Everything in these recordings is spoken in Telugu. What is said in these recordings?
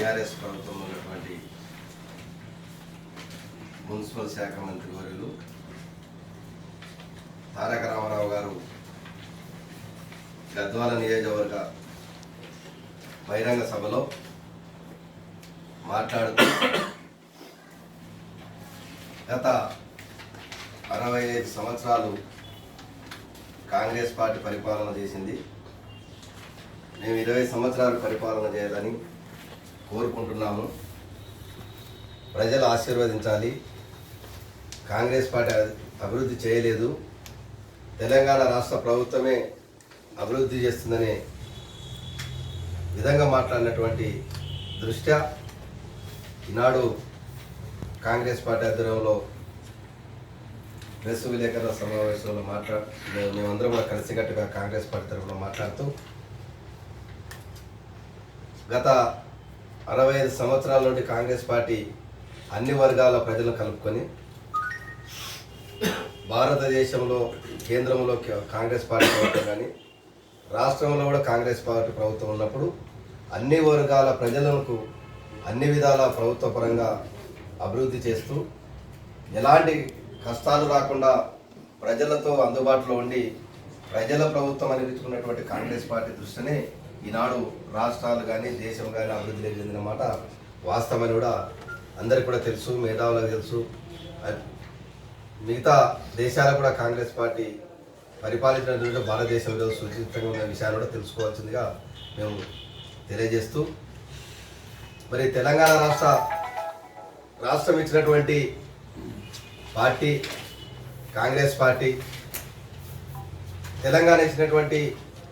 టీఆర్ఎస్ ప్రభుత్వం ఉన్నటువంటి మున్సిపల్ శాఖ మంత్రి వర్యులు తారక రామారావు గారు గద్వాల నియోజకవర్గ బహిరంగ సభలో మాట్లాడుతూ గత 65 సంవత్సరాలు కాంగ్రెస్ పార్టీ పరిపాలన చేసింది. మేము 20 సంవత్సరాలు పరిపాలన చేయాలని కోరుకుంటున్నాము. ప్రజలు ఆశీర్వదించాలి. కాంగ్రెస్ పార్టీ అభివృద్ధి చేయలేదు, తెలంగాణ రాష్ట్ర ప్రభుత్వమే అభివృద్ధి చేస్తుందనే విధంగా మాట్లాడినటువంటి దృష్ట్యా ఈనాడు కాంగ్రెస్ పార్టీ ఆధ్వర్యంలో ప్రెస్ విలేకరుల సమావేశంలో మేమందరం కూడా కలిసికట్టుగా కాంగ్రెస్ పార్టీ తరఫున మాట్లాడుతూ గత 65 సంవత్సరాల నుండి కాంగ్రెస్ పార్టీ అన్ని వర్గాల ప్రజలను కలుపుకొని భారతదేశంలో కేంద్రంలో కాంగ్రెస్ పార్టీ ప్రభుత్వం కానీ రాష్ట్రంలో కూడా కాంగ్రెస్ పార్టీ ప్రభుత్వం ఉన్నప్పుడు అన్ని వర్గాల ప్రజలకు అన్ని విధాల ప్రభుత్వ పరంగా అభివృద్ధి చేస్తూ ఎలాంటి కష్టాలు రాకుండా ప్రజలతో అందుబాటులో ఉండి ప్రజల ప్రభుత్వం అనిపించుకున్నటువంటి కాంగ్రెస్ పార్టీ దృష్టినే ఈనాడు రాష్ట్రాలు కానీ దేశం కానీ అభివృద్ధిలోకి చెందిన మాట వాస్తవమని కూడా అందరికీ కూడా తెలుసు, మేధావులకు తెలుసు. మిగతా దేశాలకు కూడా కాంగ్రెస్ పార్టీ పరిపాలించినటువంటి భారతదేశంలో సురక్షితంగా ఉన్న విషయాన్ని కూడా తెలుసుకోవాల్సిందిగా మేము తెలియజేస్తూ, మరి తెలంగాణ రాష్ట్రం ఇచ్చినటువంటి పార్టీ కాంగ్రెస్ పార్టీ. తెలంగాణ ఇచ్చినటువంటి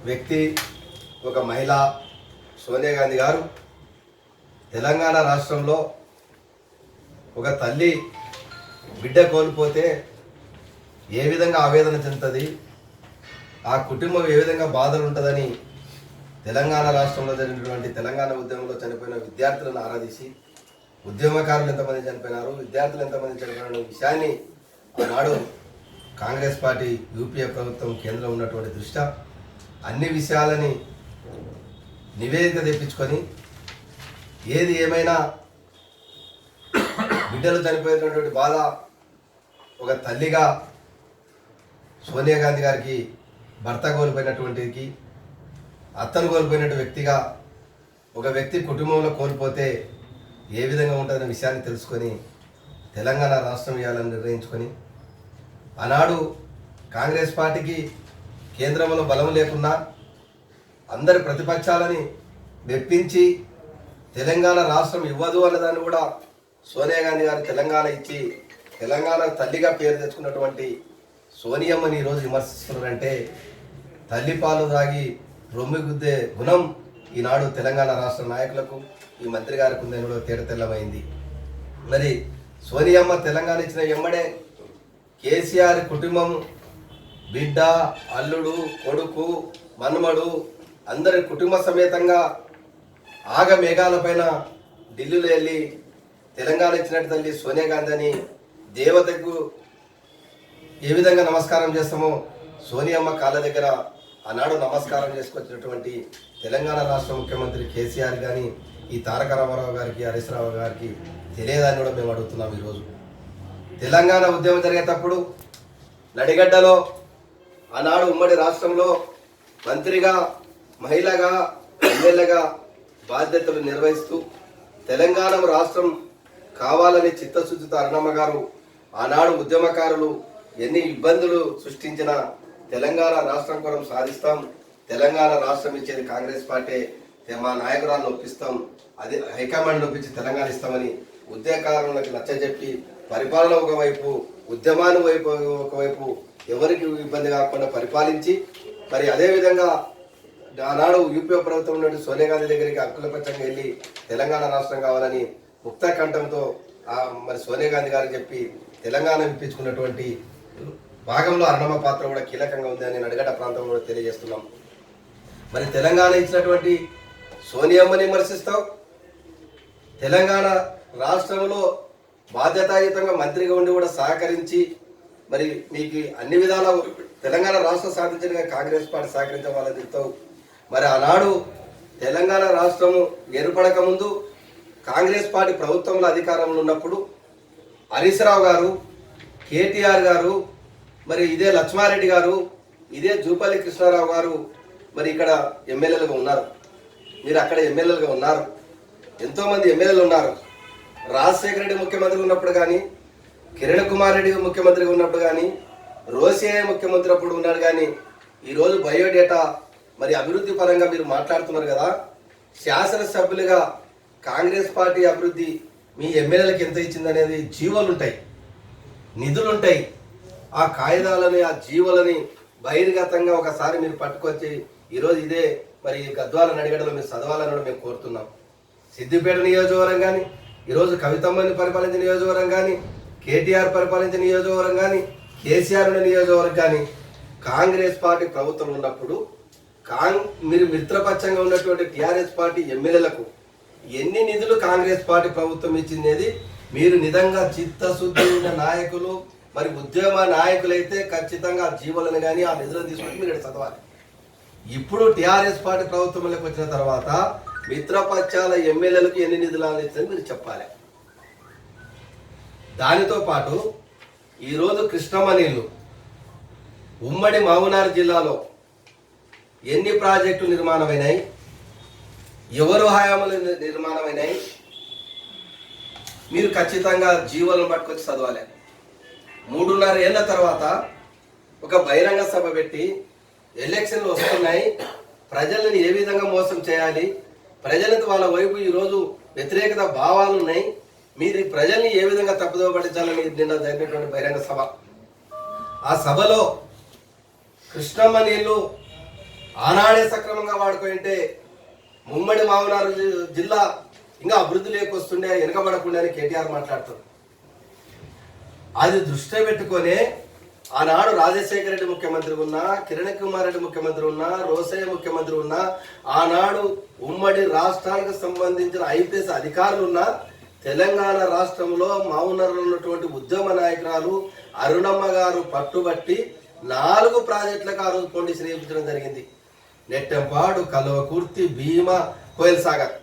వ్యక్తి ఒక మహిళ సోనియా గాంధీ గారు. తెలంగాణ రాష్ట్రంలో ఒక తల్లి బిడ్డ కోల్పోతే ఏ విధంగా ఆవేదన చెందుతుంది, ఆ కుటుంబం ఏ విధంగా బాధలు ఉంటుందని తెలంగాణ రాష్ట్రంలో జరిగినటువంటి తెలంగాణ ఉద్యమంలో చనిపోయిన విద్యార్థులను ఆరాధించి ఉద్యమకారులు ఎంతమంది చనిపోయినారు, విద్యార్థులు ఎంతమంది చనిపోయిన విషయాన్ని ఆనాడు కాంగ్రెస్ పార్టీ యూపీఏ ప్రభుత్వం కేంద్రం ఉన్నటువంటి దృష్ట్యా అన్ని విషయాలని నివేదిక తెప్పించుకొని ఏది ఏమైనా బిడ్డలు చనిపోయినటువంటి బాధ ఒక తల్లిగా సోనియా గాంధీ గారికి భర్త కోల్పోయినటువంటికి అత్తను కోల్పోయినటువంటి వ్యక్తిగా ఒక వ్యక్తి కుటుంబంలో కోల్పోతే ఏ విధంగా ఉంటుందనే విషయాన్ని తెలుసుకొని తెలంగాణ రాష్ట్రం ఇవ్వాలని నిర్ణయించుకొని ఆనాడు కాంగ్రెస్ పార్టీకి కేంద్రంలో బలం లేకున్నా అందరి ప్రతిపక్షాలని మెప్పించి తెలంగాణ రాష్ట్రం ఇవ్వదు అన్నదాన్ని కూడా సోనియా గాంధీ గారు తెలంగాణ ఇచ్చి తెలంగాణ తల్లిగా పేరు తెచ్చుకున్నటువంటి సోనియమ్మని ఈరోజు విమర్శిస్తున్నారంటే తల్లిపాలు తాగి రొమ్మి గుద్దే గుణం ఈనాడు తెలంగాణ రాష్ట్ర నాయకులకు ఈ మంత్రి గారికి ఉందని కూడా తేటతెల్లమైంది. మరి సోనియమ్మ తెలంగాణ ఇచ్చిన వెంబడే కేసీఆర్ కుటుంబం బిడ్డ, అల్లుడు, కొడుకు, మనుమడు అందరి కుటుంబ సమేతంగా మేఘాలపైన ఢిల్లీలో వెళ్ళి తెలంగాణ ఇచ్చినట్టు తల్లి సోనియా గాంధీ అని దేవతకు ఏ విధంగా నమస్కారం చేస్తామో సోనియమ్మ కాళ్ళ దగ్గర ఆనాడు నమస్కారం చేసుకొచ్చినటువంటి తెలంగాణ రాష్ట్ర ముఖ్యమంత్రి కేసీఆర్ కానీ ఈ తారక రామారావు గారికి, హరీష్ రావు గారికి తెలియదని కూడా మేము అడుగుతున్నాం. ఈరోజు తెలంగాణ ఉద్యమం జరిగేటప్పుడు నడిగడ్డలో ఆనాడు ఉమ్మడి రాష్ట్రంలో మంత్రిగా, మహిళగా, ఎమ్మెల్యేగా బాధ్యతలు నిర్వహిస్తూ తెలంగాణ రాష్ట్రం కావాలని చిత్తశుద్ధితో అరుణమ్మ గారు ఆనాడు ఉద్యమకారులు ఎన్ని ఇబ్బందులు సృష్టించినా తెలంగాణ రాష్ట్రం కోసం సాధిస్తాం, తెలంగాణ రాష్ట్రం ఇచ్చేది కాంగ్రెస్ పార్టీ, మా నాయకురాలను ఒప్పిస్తాం, అదే హైకమాండ్ ఒప్పించి తెలంగాణ ఇస్తామని ఉద్యమకారులకు నచ్చజెప్పి పరిపాలన ఒకవైపు, ఉద్యమాన్ని ఒకవైపు ఎవరికి ఇబ్బంది కాకుండా పరిపాలించి మరి అదేవిధంగా ఆనాడు యూపీఏ ప్రభుత్వం నుండి సోనియా గాంధీ దగ్గరికి అక్కులపచ్చంగా వెళ్ళి తెలంగాణ రాష్ట్రం కావాలని ముక్త కంఠంతో మరి సోనియా గాంధీ గారికి చెప్పి తెలంగాణ ఇప్పించుకున్నటువంటి భాగంలో అరుణమ్మ పాత్ర కూడా కీలకంగా ఉంది అని నడిగడ్డ ప్రాంతంలో కూడా తెలియజేస్తున్నాం. మరి తెలంగాణ ఇచ్చినటువంటి సోనియమ్మని విమర్శిస్తాం, తెలంగాణ రాష్ట్రంలో బాధ్యతాయుతంగా మంత్రిగా ఉండి కూడా సహకరించి మరి మీకు అన్ని విధాల తెలంగాణ రాష్ట్రం సాధించిన కాంగ్రెస్ పార్టీ సహకరించే వాళ్ళని చెప్తావు. మరి ఆనాడు తెలంగాణ రాష్ట్రము ఏర్పడక ముందు కాంగ్రెస్ పార్టీ ప్రభుత్వంలో అధికారంలో ఉన్నప్పుడు హరీష్ రావు గారు, కేటీఆర్ గారు, మరి ఇదే లక్ష్మారెడ్డి గారు, ఇదే జూపల్లి కృష్ణారావు గారు మరి ఇక్కడ ఎమ్మెల్యేలుగా ఉన్నారు. మీరు అక్కడ ఎమ్మెల్యేలుగా ఉన్నారు. ఎంతోమంది ఎమ్మెల్యేలు ఉన్నారు. రాజశేఖర రెడ్డి ముఖ్యమంత్రి ఉన్నప్పుడు కానీ, కిరణ్ కుమార్ రెడ్డి ముఖ్యమంత్రిగా ఉన్నప్పుడు కానీ, రోసయ్య ముఖ్యమంత్రి అప్పుడు ఉన్నాడు. కానీ ఈరోజు బయోడేటా మరి అభివృద్ధి పరంగా మీరు మాట్లాడుతున్నారు కదా. శాసనసభ్యులుగా కాంగ్రెస్ పార్టీ అభివృద్ధి మీ ఎమ్మెల్యేలకు ఎంత ఇచ్చిందనేది జీవోలు ఉంటాయి, నిధులు ఉంటాయి. ఆ కాగితాలని, ఆ జీవోలని బహిర్గతంగా ఒకసారి మీరు పట్టుకొచ్చి ఈరోజు ఇదే మరి గద్వాల నడిగడలో మీరు చదవాలని మేము కోరుతున్నాం. సిద్దిపేట నియోజకవర్గం కానీ, ఈరోజు కవితమ్మని పరిపాలించిన నియోజకవర్గం కానీ, కేటీఆర్ పరిపాలించిన నియోజకవర్గం కానీ, కేసీఆర్ ఉన్న నియోజకవర్గం కానీ కాంగ్రెస్ పార్టీ ప్రభుత్వం ఉన్నప్పుడు మీరు మిత్రపక్షంగా ఉన్నటువంటి టీఆర్ఎస్ పార్టీ ఎమ్మెల్యేలకు ఎన్ని నిధులు కాంగ్రెస్ పార్టీ ప్రభుత్వం ఇచ్చింది మీరు నిజంగా చిత్తశుద్ధి ఉన్న నాయకులు మరి ఉద్యమ నాయకులైతే ఖచ్చితంగా జీవులను కానీ ఆ నిధులను తీసుకొని మీరు చదవాలి. ఇప్పుడు టీఆర్ఎస్ పార్టీ ప్రభుత్వంలోకి వచ్చిన తర్వాత మిత్రపక్షాల ఎమ్మెల్యేలకు ఎన్ని నిధులు ఇచ్చిందని మీరు చెప్పాలి. దానితో పాటు ఈరోజు కృష్ణమ్మ నీళ్లు ఉమ్మడి మహబూబ్నగర్ జిల్లాలో ఎన్ని ప్రాజెక్టులు నిర్మాణమైనాయి, ఎవరు హయాములు నిర్మాణమైనాయి మీరు ఖచ్చితంగా జీవోలను పట్టుకొచ్చి చదవాలి. 3.5 ఏళ్ల తర్వాత ఒక బహిరంగ సభ పెట్టి ఎలక్షన్లు వస్తున్నాయి, ప్రజలను ఏ విధంగా మోసం చేయాలి, ప్రజలకు వాళ్ళ వైపు ఈరోజు వ్యతిరేకత భావాలు ఉన్నాయి, మీరు ప్రజల్ని ఏ విధంగా తప్పుదోవ పట్టించాలని నిన్న జరిగినటువంటి బహిరంగ సభ. ఆ సభలో కృష్ణమ్మ నీళ్లు ఆనాడే సక్రమంగా వాడుకుంటే ఉమ్మడి మహబూబ్నగర్ జిల్లా ఇంకా అభివృద్ధి లేకొస్తుండే, వెనకబడకుండా అని కేటీఆర్ మాట్లాడుతారు. అది దృష్టి పెట్టుకొని ఆనాడు రాజశేఖర రెడ్డి ముఖ్యమంత్రి ఉన్నా, కిరణ్ కుమార్ రెడ్డి ముఖ్యమంత్రి ఉన్నా, రోసయ్య ముఖ్యమంత్రి ఉన్నా, ఆనాడు ఉమ్మడి రాష్ట్రానికి సంబంధించిన ఐపీఎస్ అధికారులు ఉన్నా, తెలంగాణ రాష్ట్రంలో మహబూబ్నగర్లో ఉన్నటువంటి ఉద్యమ నాయకురాలు అరుణమ్మ గారు పట్టుబట్టి 4 ప్రాజెక్టులకు ఆ రోజు పొండిషన్ వేయించడం జరిగింది. నెట్టెంపాడు, కల్వకుర్తి, భీమా, కోయల్ సాగర్,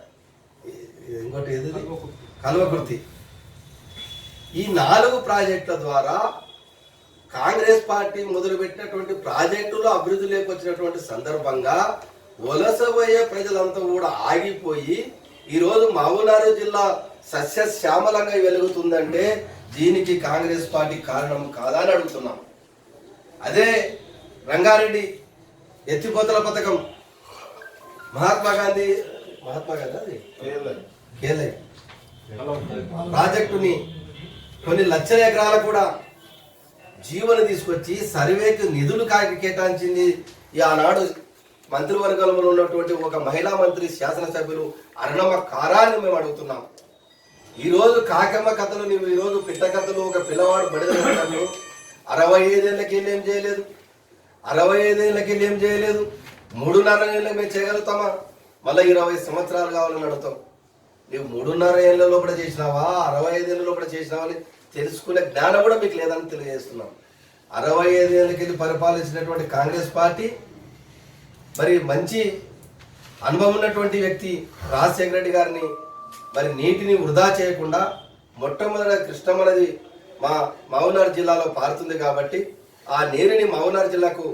ఇంకోటి ఏది కల్వకుర్తి. ఈ 4 ప్రాజెక్టుల ద్వారా కాంగ్రెస్ పార్టీ మొదలుపెట్టినటువంటి ప్రాజెక్టులు అభివృద్ధి లేకొచ్చినటువంటి సందర్భంగా వలసపోయే ప్రజలంతా కూడా ఆగిపోయి ఈరోజు మహబూబ్నగర్ జిల్లా సస్యశ్యామలంగా వెలుగుతుందంటే దీనికి కాంగ్రెస్ పార్టీ కారణం కాదా అని అడుగుతున్నాం. అదే రంగారెడ్డి ఎత్తిపోతల పథకం, మహాత్మా గాంధీ అది కేలై ప్రాజెక్టుని కొన్ని లక్షల ఎకరాలు కూడా జీవన తీసుకొచ్చి సర్వేకి నిధులు కేటాయించింది ఈ ఆనాడు మంత్రివర్గంలో ఉన్నటువంటి ఒక మహిళా మంత్రి శాసనసభ్యులు అరుణమ్మ కారాన్ని మేము అడుగుతున్నాం. ఈరోజు కాకమ్మ కథలు, నువ్వు ఈరోజు పిట్ట కథలు, ఒక పిల్లవాడు బడిదలు 65 ఏళ్ళకి వెళ్ళి ఏం చేయలేదు, 65 ఏళ్ళకి వెళ్ళి ఏం చేయలేదు, 3.5 ఏళ్ళకి మేము చేయగలుగుతామా, మళ్ళీ 20 సంవత్సరాలు కావాలని అడుగుతాం. నువ్వు 3.5 ఏళ్ళ లోపల చేసినావా, 65 ఏళ్ళ లోపల చేసినావా అని తెలుసుకునే జ్ఞానం కూడా మీకు లేదని తెలియజేస్తున్నాం. 65 ఏళ్ళకి వెళ్ళి పరిపాలించినటువంటి కాంగ్రెస్ పార్టీ మరి మంచి అనుభవం ఉన్నటువంటి వ్యక్తి రాజశేఖర రెడ్డి గారిని మరి నీటిని వృధా చేయకుండా మొట్టమొదటి కృష్ణమ్మ నది మా మహబూబ్నగర్ జిల్లాలో పారుతుంది కాబట్టి ఆ నీరుని మహబూబ్నగర్ జిల్లాకు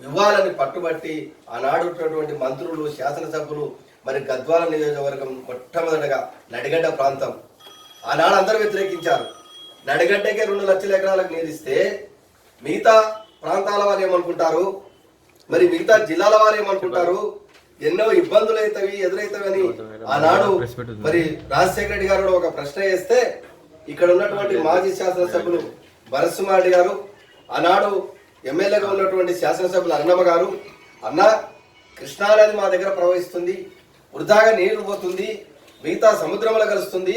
ఇవ్వాలని పట్టుబట్టి ఆనాడు ఉన్నటువంటి మంత్రులు, శాసనసభ్యులు మరి గద్వాల నియోజకవర్గం మొట్టమొదటిగా నడిగడ్డ ప్రాంతం ఆనాడు అందరూ వ్యతిరేకించారు. నడిగడ్డకే 2 లక్షల ఎకరాలకు నీరిస్తే మిగతా ప్రాంతాల వారు ఏమనుకుంటారు, మరి మిగతా జిల్లాల వారు ఏమనుకుంటారు, ఎన్నో ఇబ్బందులు ఎదురవుతావని ఆనాడు మరి రాజశేఖర రెడ్డి గారు ఒక ప్రశ్న వేస్తే ఇక్కడ ఉన్నటువంటి మాజీ శాసనసభ్యులు భరత్సుమారెడ్డి గారు, ఆనాడు ఎమ్మెల్యేగా ఉన్నటువంటి శాసనసభ్యులు అన్నమ్మ గారు, అన్న కృష్ణానది మా దగ్గర ప్రవహిస్తుంది, వృధాగా నీళ్లు పోతుంది, మిగతా సముద్రంలో కలుస్తుంది,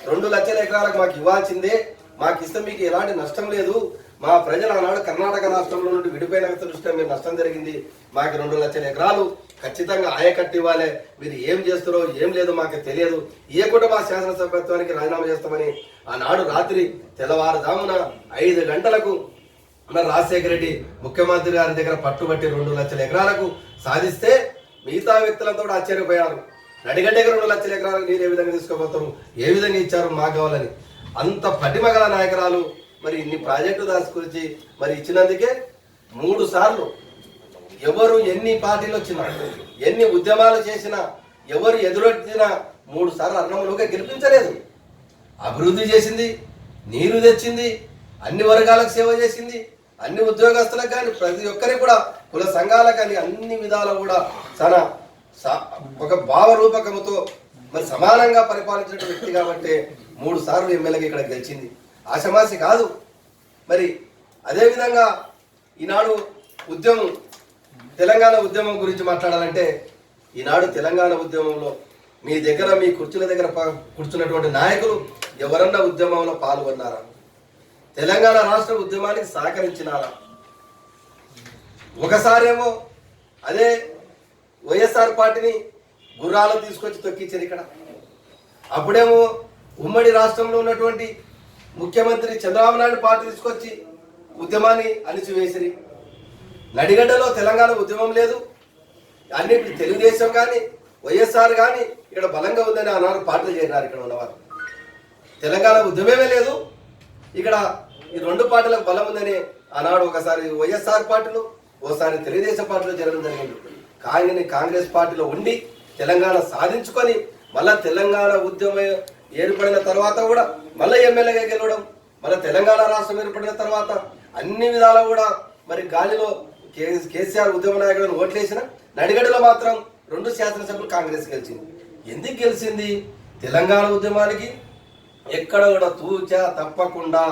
2 లక్షల ఎకరాలకు మాకు ఇవ్వాల్సిందే, మాకు ఇస్తే మీకు ఎలాంటి నష్టం లేదు, మా ప్రజలు ఆనాడు కర్ణాటక రాష్ట్రంలో నుండి విడిపోయిన దృష్ట్యా మీరు నష్టం జరిగింది, మాకు 2 లక్షల ఎకరాలు ఖచ్చితంగా ఆయకట్టు ఇవ్వాలి, మీరు ఏం చేస్తారో ఏం లేదో మాకు తెలియదు, ఇవ్వకుండా మా శాసనసభ్యత్వానికి రాజీనామా చేస్తామని ఆనాడు రాత్రి తెల్లవారుజామున 5 గంటలకు రాజశేఖర రెడ్డి ముఖ్యమంత్రి గారి దగ్గర పట్టుబట్టి 2 లక్షల ఎకరాలకు సాధిస్తే మిగతా వ్యక్తులంతా కూడా ఆశ్చర్యపోయారు. నడిగడ్డకి 2 లక్షల ఎకరాలకు నీరు ఏ విధంగా తీసుకోబోతారు, ఏ విధంగా ఇచ్చారు మాకు కావాలని అంత పటిమగల నాయకురాలు మరి ఇన్ని ప్రాజెక్టు దాచుకొచ్చి మరి ఇచ్చినందుకే 3 సార్లు ఎవరు ఎన్ని పార్టీలు వచ్చినా ఎన్ని ఉద్యమాలు చేసినా ఎవరు ఎదురొచ్చినా 3 సార్లు అన్నములుగా గెలిపించలేదు. అభివృద్ధి చేసింది, నీరు తెచ్చింది, అన్ని వర్గాలకు సేవ చేసింది, అన్ని ఉద్యోగస్తులకు కానీ ప్రతి ఒక్కరికి కూడా కుల సంఘాలకు కానీ అన్ని విధాలు కూడా చాలా ఒక భావరూపకముతో మరి సమానంగా పరిపాలించిన వ్యక్తి కాబట్టి 3 సార్లు ఎమ్మెల్యేగా ఇక్కడ గెలిచింది. ఆశమాసి కాదు. మరి అదేవిధంగా ఈనాడు ఉద్యమం తెలంగాణ ఉద్యమం గురించి మాట్లాడాలంటే ఈనాడు తెలంగాణ ఉద్యమంలో మీ దగ్గర మీ కుర్చీల దగ్గర కూర్చున్నటువంటి నాయకులు ఎవరన్నా ఉద్యమంలో పాల్గొన్నారా? తెలంగాణ రాష్ట్ర ఉద్యమానికి సహకరించినారా? ఒకసారేమో అదే వైఎస్ఆర్ పార్టీని గుర్రాలు తీసుకొచ్చి తొక్కించారు ఇక్కడ. అప్పుడేమో ఉమ్మడి రాష్ట్రంలో ఉన్నటువంటి ముఖ్యమంత్రి చంద్రబాబు నాయుడు పార్టీ తీసుకొచ్చి ఉద్యమాన్ని అణిచివేసిరి. నడిగడ్డలో తెలంగాణ ఉద్యమం లేదు, అన్నిటి తెలుగుదేశం కానీ వైఎస్ఆర్ కానీ ఇక్కడ బలంగా ఉందని ఆనాడు పార్టీలు చేరినారు. ఇక్కడ ఉన్నవారు తెలంగాణ ఉద్యమమే లేదు, ఇక్కడ ఈ 2 పార్టీలకు బలం ఉందని ఆనాడు ఒకసారి వైఎస్ఆర్ పార్టీలు ఓసారి తెలుగుదేశం పార్టీలో జరగడం జరిగింది. కానీ కాంగ్రెస్ పార్టీలో ఉండి తెలంగాణ సాధించుకొని మళ్ళా తెలంగాణ ఉద్యమం ఏర్పడిన తర్వాత కూడా మళ్ళీ ఎమ్మెల్యేగా గెలవడం, మళ్ళీ తెలంగాణ రాష్ట్రం ఏర్పడిన తర్వాత అన్ని విధాలా కూడా మరి గాలిలో కేసీఆర్ ఉద్యమ నాయకులను ఓట్లేసిన నడిగడ్డలో మాత్రం 2 శాసనసభ్యులు కాంగ్రెస్ గెలిచింది. ఎందుకు గెలిచింది? తెలంగాణ ఉద్యమానికి ఎక్కడ కూడా తూచా తప్పకుండా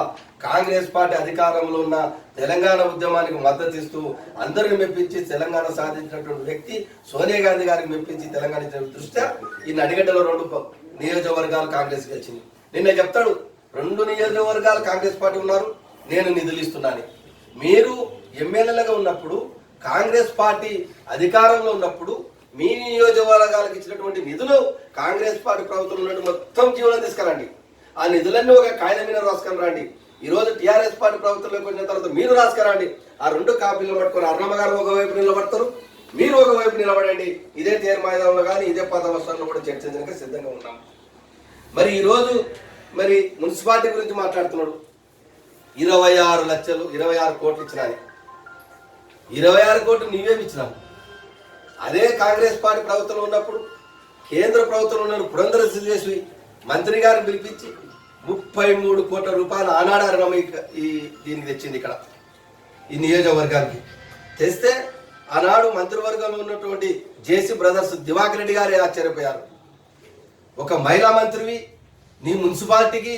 కాంగ్రెస్ పార్టీ అధికారంలో ఉన్న తెలంగాణ ఉద్యమానికి మద్దతు ఇస్తూ అందరిని మెప్పించి తెలంగాణ సాధించినటువంటి వ్యక్తి సోనియా గాంధీ గారికి మెప్పించి తెలంగాణ ఇచ్చిన దృష్ట్యా ఈ నడిగడ్డలో 2 నియోజకవర్గాలు కాంగ్రెస్ గెలిచింది. నిన్న చెప్తాడు 2 నియోజకవర్గాలు కాంగ్రెస్ పార్టీ ఉన్నారు, నేను నిధులు ఇస్తున్నాను. మీరు ఎమ్మెల్యేలుగా ఉన్నప్పుడు కాంగ్రెస్ పార్టీ అధికారంలో ఉన్నప్పుడు మీ నియోజకవర్గాలకు ఇచ్చినటువంటి నిధులు కాంగ్రెస్ పార్టీ ప్రభుత్వం ఉన్నట్టు మొత్తం జీవనం తీసుకురండి. ఆ నిధులన్నీ ఒక కాగితం మీద రాసుకొని రండి. ఈరోజు టీఆర్ఎస్ పార్టీ ప్రభుత్వంలోకి వచ్చిన తర్వాత మీరు రాసుకురండి. ఆ 2 కాపీలు పట్టుకొని అరుణమ్మ గారు ఒకవైపు నిలబడతారు, మీరు ఒకవైపు నిలబడండి. ఇదే తేరు మైదానంలో కానీ ఇదే పాత వర్షాల్లో కూడా చర్చించడానికి సిద్ధంగా ఉన్నాం. మరి ఈరోజు మరి మున్సిపాలిటీ గురించి మాట్లాడుతున్నాడు. 26 లక్షలు 26 కోట్లు ఇచ్చినాయి. 26 కోట్లు నీవేమి ఇచ్చినావు? అదే కాంగ్రెస్ పార్టీ ప్రభుత్వంలో ఉన్నప్పుడు కేంద్ర ప్రభుత్వంలో ఉన్న పురంధరేశ్వరి మంత్రి గారిని పిలిపించి 33 కోట్ల రూపాయలు ఆనాడు అరుణమ్మ ఈ దీనికి తెచ్చింది. ఇక్కడ ఈ నియోజకవర్గానికి తెస్తే ఆనాడు మంత్రివర్గంలో ఉన్నటువంటి జేసీ బ్రదర్స్ దివాకర్ రెడ్డి గారే ఆశ్చర్యపోయారు. ఒక మహిళా మంత్రివి, నీ మున్సిపాలిటీకి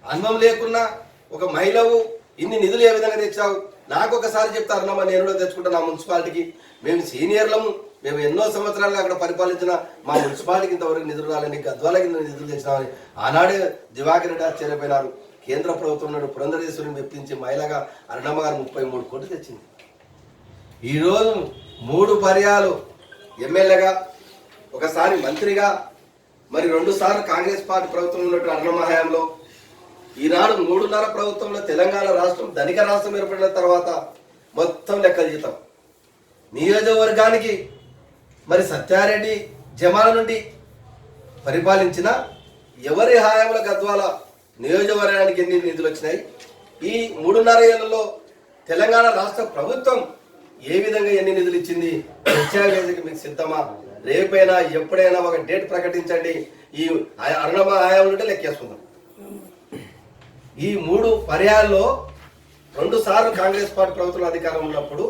అనుభవం లేకున్నా ఒక మహిళవు ఇన్ని నిధులు ఏ విధంగా తెచ్చావు? నాకు ఒకసారి చెప్తారు అన్నమ్మ, నేను కూడా తెచ్చుకుంటా నా మున్సిపాలిటీకి. మేము సీనియర్లము, మేము ఎన్నో సంవత్సరాలుగా అక్కడ పరిపాలించిన మా మున్సిపాలిటీకి ఇంతవరకు నిధులు రాలని, గద్వాలకి నిధులు తెచ్చినామని ఆనాడే దివాకర్ రెడ్డి ఆశ్చర్యపోయినారు. కేంద్ర ప్రభుత్వం నాడు పురంధరేశ్వరిని మెప్పించి మహిళగా అరుణమ్మ గారు 33 కోట్లు తెచ్చింది. ఈరోజు 3 పర్యాలు ఎమ్మెల్యేగా, ఒకసారి మంత్రిగా, మరి 2 సార్లు కాంగ్రెస్ పార్టీ ప్రభుత్వం ఉన్నటువంటి అరుణమ్మ హయాంలో, ఈనాడు 3.5 ప్రభుత్వంలో తెలంగాణ రాష్ట్రం ధనిక రాష్ట్రం ఏర్పడిన తర్వాత మొత్తం లెక్కలు జీతం నియోజకవర్గానికి మరి సత్యారెడ్డి జమాల నుండి పరిపాలించిన ఎవరి హయాంలో గద్వాల నియోజకవర్గానికి ఎన్ని నిధులు వచ్చినాయి? ఈ 3.5 ఏళ్లలో తెలంగాణ రాష్ట్ర ప్రభుత్వం ఏ విధంగా ఎన్ని నిధులు ఇచ్చింది? ప్రత్యేక మీకు సిద్ధమా? రేపైనా ఎప్పుడైనా ఒక డేట్ ప్రకటించండి. ఈ అరుణమ్మ హయాం నుండి లెక్కేసుకుందాం. ఈ 3 పర్యాల్లో 2 సార్లు కాంగ్రెస్ పార్టీ ప్రభుత్వం అధికారం ఉన్నప్పుడు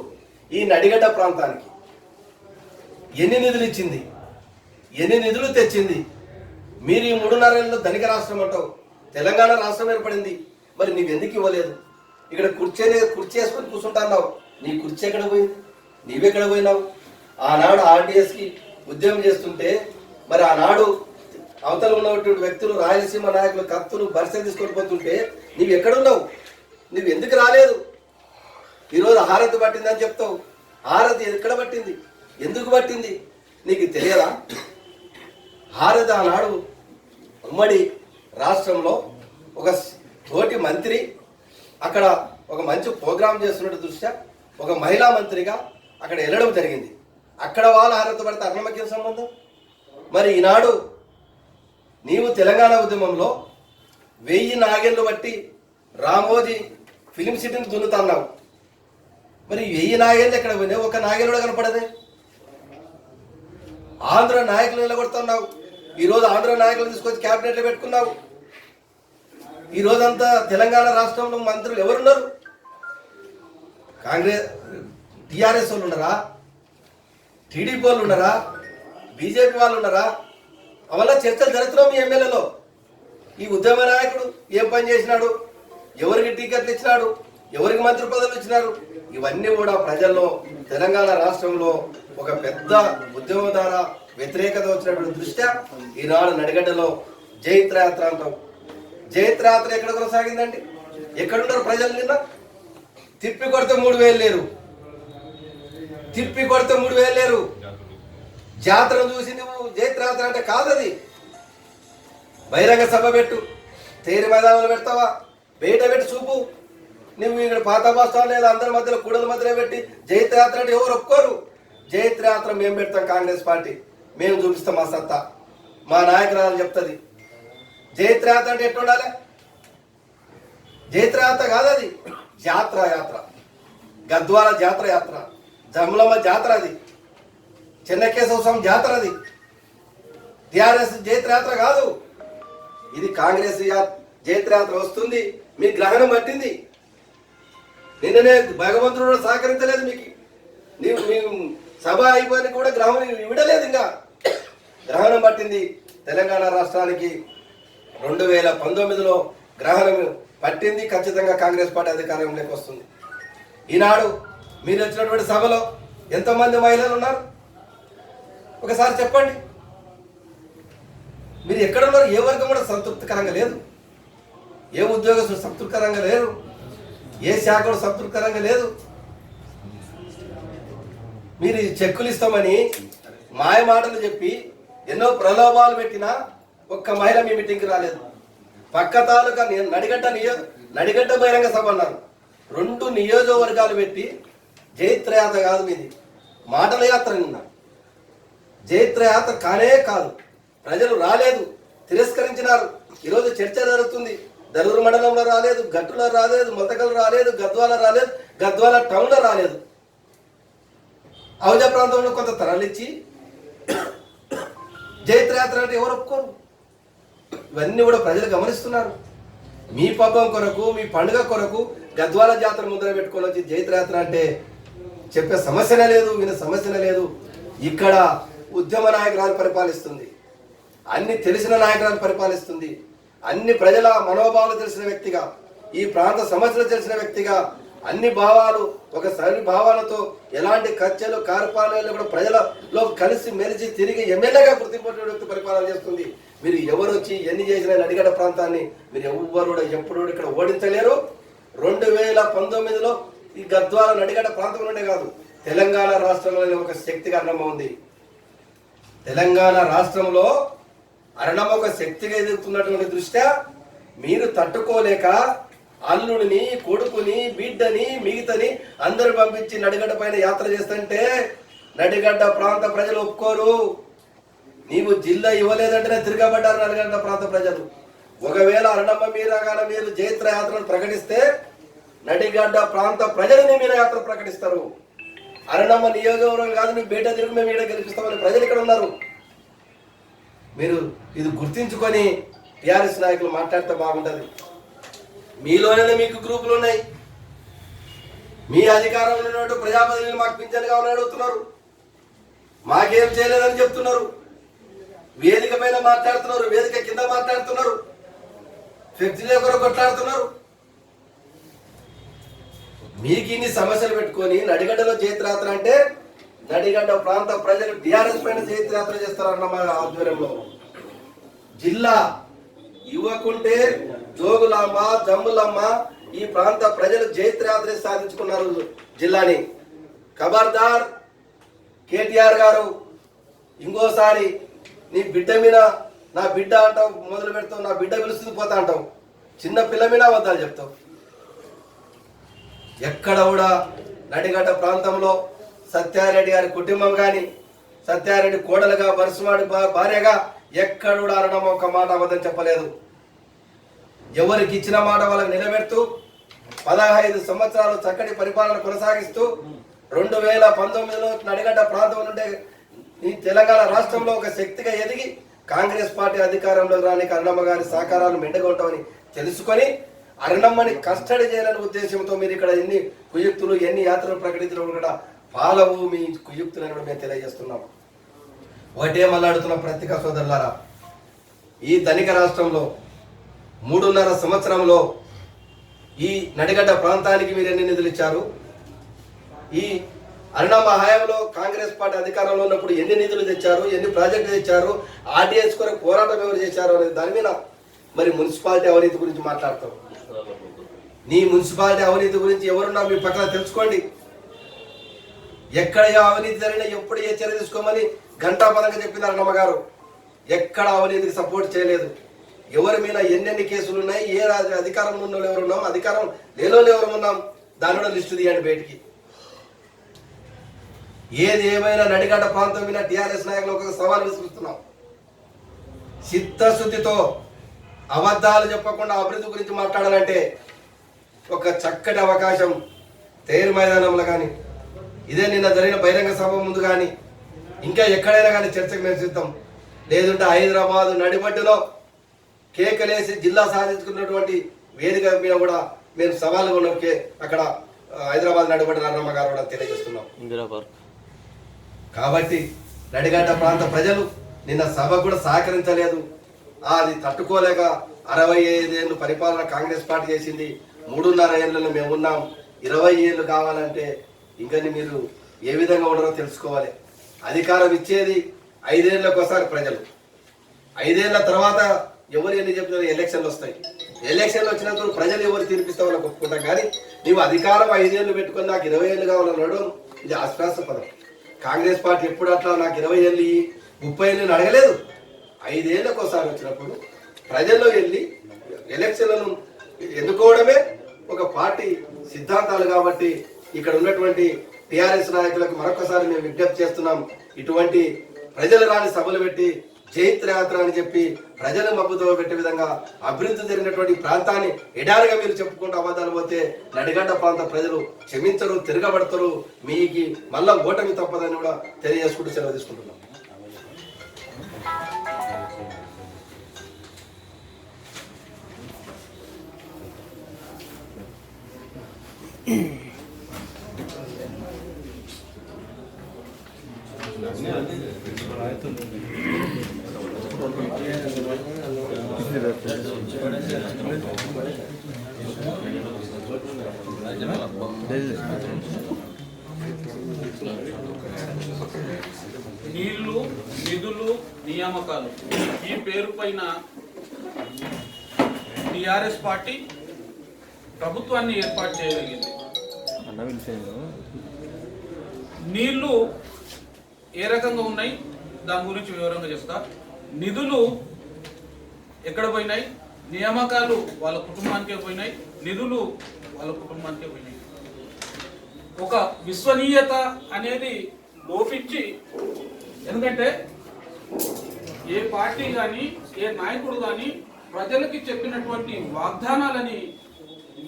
ఈ నడిగడ్డ ప్రాంతానికి ఎన్ని నిధులు ఇచ్చింది? ఎన్ని నిధులు తెచ్చింది? మీరు ఈ 3.5 ఏళ్ళలో ధనిక రాష్ట్రం అంటావు, తెలంగాణ రాష్ట్రం ఏర్పడింది, మరి నీవెందుకు ఇవ్వలేదు? ఇక్కడ కుర్చీ వేసుకొని కూర్చుంటున్నావు, నీ కుర్చీ ఎక్కడ పోయింది? నీవెక్కడ పోయినావు? ఆనాడు ఆర్డీఎస్కి ఉద్యమం చేస్తుంటే మరి ఆనాడు అవతల ఉన్నటువంటి వ్యక్తులు రాయలసీమ నాయకులు కత్తులు బరిసెలు తీసుకొని పోతుంటే నీవు ఎక్కడున్నావు? నువ్వు ఎందుకు రాలేదు? ఈరోజు హారతి పట్టిందని చెప్తావు. హారతి ఎక్కడ పట్టింది? ఎందుకు పట్టింది? నీకు తెలియదా? హారతి ఆనాడు ఉమ్మడి రాష్ట్రంలో ఒక తోటి మంత్రి అక్కడ ఒక మంచి ప్రోగ్రాం చేస్తున్నట్టు దృష్ట్యా ఒక మహిళా మంత్రిగా అక్కడ వెళ్ళడం జరిగింది. అక్కడ వాళ్ళు హారతి పడితే అరుణమ్మకి ఏం సంబంధం? మరి ఈనాడు నీవు తెలంగాణ ఉద్యమంలో 1000 నాగేళ్లు బట్టి రామోజీ ఫిలిం సిటీని దున్నుతున్నావు. మరి 1000 నాగేళ్ళు ఎక్కడ పోయినావు? ఒక నాగేళ్ళు కూడా కనపడదే. ఆంధ్ర నాయకులు నిలబడుతున్నావు. ఈరోజు ఆంధ్ర నాయకులు తీసుకొచ్చి క్యాబినెట్లో పెట్టుకున్నావు. ఈ రోజంతా తెలంగాణ రాష్ట్రంలో మంత్రులు ఎవరున్నారు? కాంగ్రెస్ టీఆర్ఎస్ వాళ్ళు ఉన్నారా? టీడీపీ వాళ్ళు ఉన్నారా? బీజేపీ వాళ్ళు ఉన్నారా? అవల్ల చర్చలు జరుగుతున్నావు మీ ఎమ్మెల్యేలో. ఈ ఉద్యమ నాయకుడు ఏం పని చేసినాడు, ఎవరికి టికెట్లు ఇచ్చినాడు, ఎవరికి మంత్రి పదవులు ఇచ్చినారు, ఇవన్నీ కూడా ప్రజల్లో తెలంగాణ రాష్ట్రంలో ఒక పెద్ద ఉద్యమ ద్వారా వ్యతిరేకత వచ్చినటువంటి దృష్ట్యా ఈనాడు నడిగడ్డలో జైత్రయాత్ర అంటాం. జైత్రయాత్ర ఎక్కడ కొనసాగిందండి? ఎక్కడున్నారు ప్రజలు? నిన్న తిప్పి కొడితే 3000 లేరు, తిప్పి కొడితే 3000 లేరు. జాతర చూసి నువ్వు జైత్రయాత్ర అంటే కాదది. బహిరంగ సభ పెట్టు, తేరి మైదానాలు పెడతావా, బయట పెట్టి చూపు. నువ్వు ఇక్కడ పాత బస్తాలు లేదా అందరి మధ్యలో కూడల మధ్యలో పెట్టి జైత్రయాత్ర అంటే ఎవరు ఒప్పుకోరు. జైత్రయాత్ర మేము పెడతాం, కాంగ్రెస్ పార్టీ మేము చూపిస్తాం మా సత్తా. మా నాయకురాలు చెప్తుంది జైత్రయాత్ర అంటే ఎట్లా ఉండాలి. జైత్రయాత్ర కాదది, జాత్ర యాత్ర. గద్వాల జాతర యాత్ర, జమలమ్మ జాతర, అది చెన్నకేశవ స్వామి జాతర, అది టిఆర్ఎస్ జైత్రయాత్ర కాదు. ఇది కాంగ్రెస్ జైత్రయాత్ర వస్తుంది. మీ గ్రహణం పట్టింది. నిన్ననే భగవంతుడు సహకరించలేదు మీకు. నీవు సభ అయిపోయిన కూడా గ్రహణం విడలేదు. ఇంకా గ్రహణం పట్టింది తెలంగాణ రాష్ట్రానికి. 2019లో గ్రహణం పట్టింది. ఖచ్చితంగా కాంగ్రెస్ పార్టీ అధికారంలోకి వస్తుంది. ఈనాడు మీరు వచ్చినటువంటి సభలో ఎంతమంది మహిళలు ఉన్నారు ఒకసారి చెప్పండి. మీరు ఎక్కడ ఉన్నారు? ఏ వర్గం కూడా సంతృప్తికరంగా లేదు, ఏ ఉద్యోగస్తులు సంతృప్తికరంగా లేరు, ఏ శాఖ కూడా సంతృప్తికరంగా లేదు. మీరు చెక్కులు ఇస్తామని మాయ మాటలు చెప్పి ఎన్నో ప్రలోభాలు పెట్టినా ఒక్క మహిళ మీ మీటింగ్కి రాలేదు. పక్క తాలూకా నడిగడ్డ బహిరంగ సభ అన్నారు. 2 నియోజకవర్గాలు పెట్టి జైత్రయాత్ర కాదు మీది, మాటల యాత్ర. నిన్న జైత్రయాత్ర కానే కాదు. ప్రజలు రాలేదు, తిరస్కరించినారు. ఈరోజు చర్చ జరుగుతుంది. దరూరు మండలంలో రాలేదు, గట్టులో రాలేదు, మొలతకల్ రాలేదు, గద్వాల రాలేదు, గద్వాల టౌన్లో రాలేదు. ఔజ ప్రాంతంలో కొంత తరలిచ్చి జైత్రయాత్ర అంటే ఎవరు ఒప్పుకోరు. ఇవన్నీ కూడా ప్రజలు గమనిస్తున్నారు. మీ పబ్బం కొరకు, మీ పండుగ కొరకు గద్వాల జాతర ముద్ర పెట్టుకొని వచ్చి జైత్రయాత్ర అంటే చెప్పే సమస్యనే లేదు, వినే సమస్యనే లేదు. ఇక్కడ ఉద్యమ నాయకురాలు పరిపాలిస్తుంది, అన్ని తెలిసిన నాయకురాలు పరిపాలిస్తుంది, అన్ని ప్రజల మనోభావాలు తెలిసిన వ్యక్తిగా, ఈ ప్రాంత సమస్యలు తెలిసిన వ్యక్తిగా, అన్ని భావాలు ఒక సరి భావాలతో ఎలాంటి ఖర్చులు కార్పాలయాలు కూడా ప్రజలలో కలిసి మెలిసి తిరిగి ఎమ్మెల్యేగా గుర్తింపు వ్యక్తి పరిపాలన చేస్తుంది. మీరు ఎవరు వచ్చి ఎన్ని చేసిన నడిగడ్డ ప్రాంతాన్ని మీరు ఎవ్వరు ఎప్పుడు ఇక్కడ ఓడించలేరు. 2019లో ఈ గద్వాల నడిగడ్డ ప్రాంతంలోనే కాదు, తెలంగాణ రాష్ట్రంలోనే ఒక శక్తిగా అరణమ్మ ఉంది. తెలంగాణ రాష్ట్రంలో అరణమ్మ ఒక శక్తిగా ఎదుగుతున్నటువంటి దృష్ట్యా మీరు తట్టుకోలేక అల్లుడిని, కొడుకుని, బిడ్డని, మిగతని అందరూ పంపించి నడిగడ్డ పైన యాత్ర చేస్తుంటే నడిగడ్డ ప్రాంత ప్రజలు ఒప్పుకోరు. నీవు జిల్లా ఇవ్వలేదంటేనే తిరగబడ్డారు నడిగడ్డ ప్రాంత ప్రజలు. ఒకవేళ అరణమ్మ మీరగాన మీరు జైత్ర యాత్రను ప్రకటిస్తే నడిగడ్డ ప్రాంత ప్రజలని మీరు యాత్ర ప్రకటిస్తారు. అరణమ్మ నియోజకవర్గం కాదు, మీ బేట తిరుగు మేము ఇక్కడ గెలిపిస్తామని ప్రజలు ఇక్కడ ఉన్నారు. మీరు ఇది గుర్తించుకొని టీఆర్ఎస్ నాయకులు మాట్లాడితే బాగుంటుంది. మీలోనే మీకు గ్రూపులు ఉన్నాయి. మీ అధికారంలో ఉన్నట్టు ప్రజాప్రతినిధులు మాకు పింఛన్ కావాలని అడుగుతున్నారు, మాకేం చేయలేదని చెప్తున్నారు. వేదిక పైన మాట్లాడుతున్నారు, వేదిక కింద మాట్లాడుతున్నారు, ఫ్లెక్సీల కొరకు కొట్లాడుతున్నారు. మీకు ఇన్ని సమస్యలు పెట్టుకొని నడిగడ్డలో జైత్రయాత్ర అంటే నడిగడ్డ ప్రాంత ప్రజలు టీఆర్ఎస్ పైన జైత్రయాత్ర చేస్తారన్న ఆధ్వర్యంలో జిల్లా ఇవ్వకుంటే జోగులాంబ, జమ్ములమ్మ ఈ ప్రాంత ప్రజలు జైత్రయాత్ర సాధించుకున్నారు జిల్లాని. ఖబర్దార్ కేటీఆర్ గారు, ఇంకోసారి నీ బిడ్డ మీద నా బిడ్డ అంటావు, మొదలు పెడతావు, నా బిడ్డ పిలుస్తుంది పోతా అంటావు, చిన్న పిల్ల మీద అబద్ధాలు చెప్తావు. ఎక్కడ కూడా నడిగడ్డ ప్రాంతంలో సత్యారెడ్డి గారి కుటుంబం కానీ, సత్యారెడ్డి కోడలుగా బరుసువాడి భార్యగా ఎక్కడ కూడా అనడం ఒక మాట అబద్ధం చెప్పలేదు. ఎవరికి ఇచ్చిన మాట వాళ్ళకి నిలబెడుతూ 15 సంవత్సరాలు చక్కటి పరిపాలన కొనసాగిస్తూ 2019లో నడిగడ్డ ప్రాంతం నుండి ఈ తెలంగాణ రాష్ట్రంలో ఒక శక్తిగా ఎదిగి కాంగ్రెస్ పార్టీ అధికారంలో రానికి అరుణమ్మ గారి సహకారాలు మెండుగా ఉంటామని తెలుసుకొని అరుణమ్మని కస్టడీ చేయాలనే ఉద్దేశంతో మీరు ఇక్కడ ఎన్ని కుయుక్తులు ఎన్ని యాత్రలు ప్రకటించడం కూడా పాలవు మీ కుయుక్తులను కూడా మేము తెలియజేస్తున్నాం. ఒకటే మళ్ళాడుతున్న పత్రికా సోదరులారా, ఈ ధనిక రాష్ట్రంలో 3.5 సంవత్సరంలో ఈ నడిగడ్డ ప్రాంతానికి మీరు ఎన్ని నిధులు ఇచ్చారు? ఈ అరుణమ్మ హయాంలో కాంగ్రెస్ పార్టీ అధికారంలో ఉన్నప్పుడు ఎన్ని నిధులు తెచ్చారు? ఎన్ని ప్రాజెక్టులు తెచ్చారు? ఆర్టీఎస్ కొరకు పోరాటం ఎవరు చేశారు అనేది దాని మీద మరి మున్సిపాలిటీ అవినీతి గురించి మాట్లాడతాం. నీ మున్సిపాలిటీ అవినీతి గురించి ఎవరున్నా మీ పక్కన తెలుసుకోండి. ఎక్కడ ఏ అవినీతి జరిగినా ఎప్పుడు ఏ చర్య తీసుకోమని ఘంటాపదంగా చెప్పింది అరుణమ్మ గారు. ఎక్కడ అవినీతికి సపోర్ట్ చేయలేదు. ఎవరి మీద ఎన్నెన్ని కేసులు ఉన్నాయి, ఏ అధికారంలో ఉన్న ఎవరు ఉన్నాం, అధికారం లేని ఎవరు ఉన్నాం, దాని కూడా లిస్టు తీయండి బయటికి. ఏది ఏమైనా నడిగడ్డ ప్రాంతం మీద టీఆర్ఎస్ నాయకులు ఒక సవాల్ విసురుస్తున్నాం. చిత్తశుద్ధితో అబద్ధాలు చెప్పకుండా అభివృద్ధి గురించి మాట్లాడాలంటే ఒక చక్కటి అవకాశం తేరు మైదానంలో కానీ, ఇదే నిన్న జరిగిన బహిరంగ సభ ముందు కానీ, ఇంకా ఎక్కడైనా కానీ చర్చకు మేము సిద్ధం. లేదంటే హైదరాబాద్ నడిబడ్డులో కేకలేసి జిల్లా సాధించుకున్నటువంటి వేదిక మీద కూడా మేము సవాలు ఉన్నకే అక్కడ హైదరాబాద్ నడిబడ్డ అరుణమ్మ గారు కూడా తెలియజేస్తున్నాం. కాబట్టి నడిగడ్డ ప్రాంత ప్రజలు నిన్న సభ కూడా సహకరించలేదు. అది తట్టుకోలేక 65 ఏళ్ళు పరిపాలన కాంగ్రెస్ పార్టీ చేసింది. 3.5 ఏళ్ళలో మేమున్నాం. 20 ఏళ్ళు కావాలంటే ఇంకా మీరు ఏ విధంగా ఉండరో తెలుసుకోవాలి. అధికారం ఇచ్చేది 5 ఏళ్ళకు ఒకసారి ప్రజలు. 5 ఏళ్ల తర్వాత ఎవరు ఎన్ని చెప్తున్నారు? ఎలక్షన్లు వస్తాయి. ఎలక్షన్లు వచ్చినప్పుడు ప్రజలు ఎవరు తీర్పిస్తామని ఒప్పుకుంటాం. కానీ నీవు అధికారం 5 ఏళ్ళు పెట్టుకుని నాకు 20 ఏళ్ళు కావాలన్నాడు. ఇది ఆశ్వాసపదం. కాంగ్రెస్ పార్టీ ఎప్పుడు అట్లా నాకు 20 ఏళ్ళు 30 ఏళ్ళు అడగలేదు. 5 ఏళ్ళకు ఒకసారి వచ్చినప్పుడు ప్రజల్లో వెళ్ళి ఎలక్షన్లను ఎన్నుకోవడమే ఒక పార్టీ సిద్ధాంతాలు. కాబట్టి ఇక్కడ ఉన్నటువంటి టీఆర్ఎస్ నాయకులకు మరొకసారి మేము విజ్ఞప్తి చేస్తున్నాం. ఇటువంటి ప్రజలు రాని సభలు పెట్టి జైత్రయాత్ర అని చెప్పి ప్రజలు మబ్బుతో పెట్టే విధంగా అభివృద్ధి జరిగినటువంటి ప్రాంతాన్ని ఎడారిగా మీరు చెప్పుకుంటూ అబద్ధాలు పోతే నడిగడ్డ ప్రాంత ప్రజలు క్షమించరు, తిరగబడతారు. మీకు మళ్ళా ఓటమి తప్పదని కూడా తెలియజేసుకుంటూ సెలవు తీసుకుంటున్నాం. నీళ్లు, నిధులు, నియామకాలు ఈ పేరు పైన టిఆర్ఎస్ పార్టీ ప్రభుత్వాన్ని ఏర్పాటు చేయగలిగింది. నీళ్లు ఏ రకంగా ఉన్నాయి దాని గురించి వివరంగా చెప్తా. నిధులు ఎక్కడ పోయినాయి, నియామకాలు వాళ్ళ కుటుంబానికే పోయినాయి, నిధులు వాళ్ళ కుటుంబానికే పోయినాయి. ఒక విశ్వనీయత అనేది లోపించి, ఎందుకంటే ఏ పార్టీ కానీ ఏ నాయకుడు కానీ ప్రజలకి చెప్పినటువంటి వాగ్దానాలని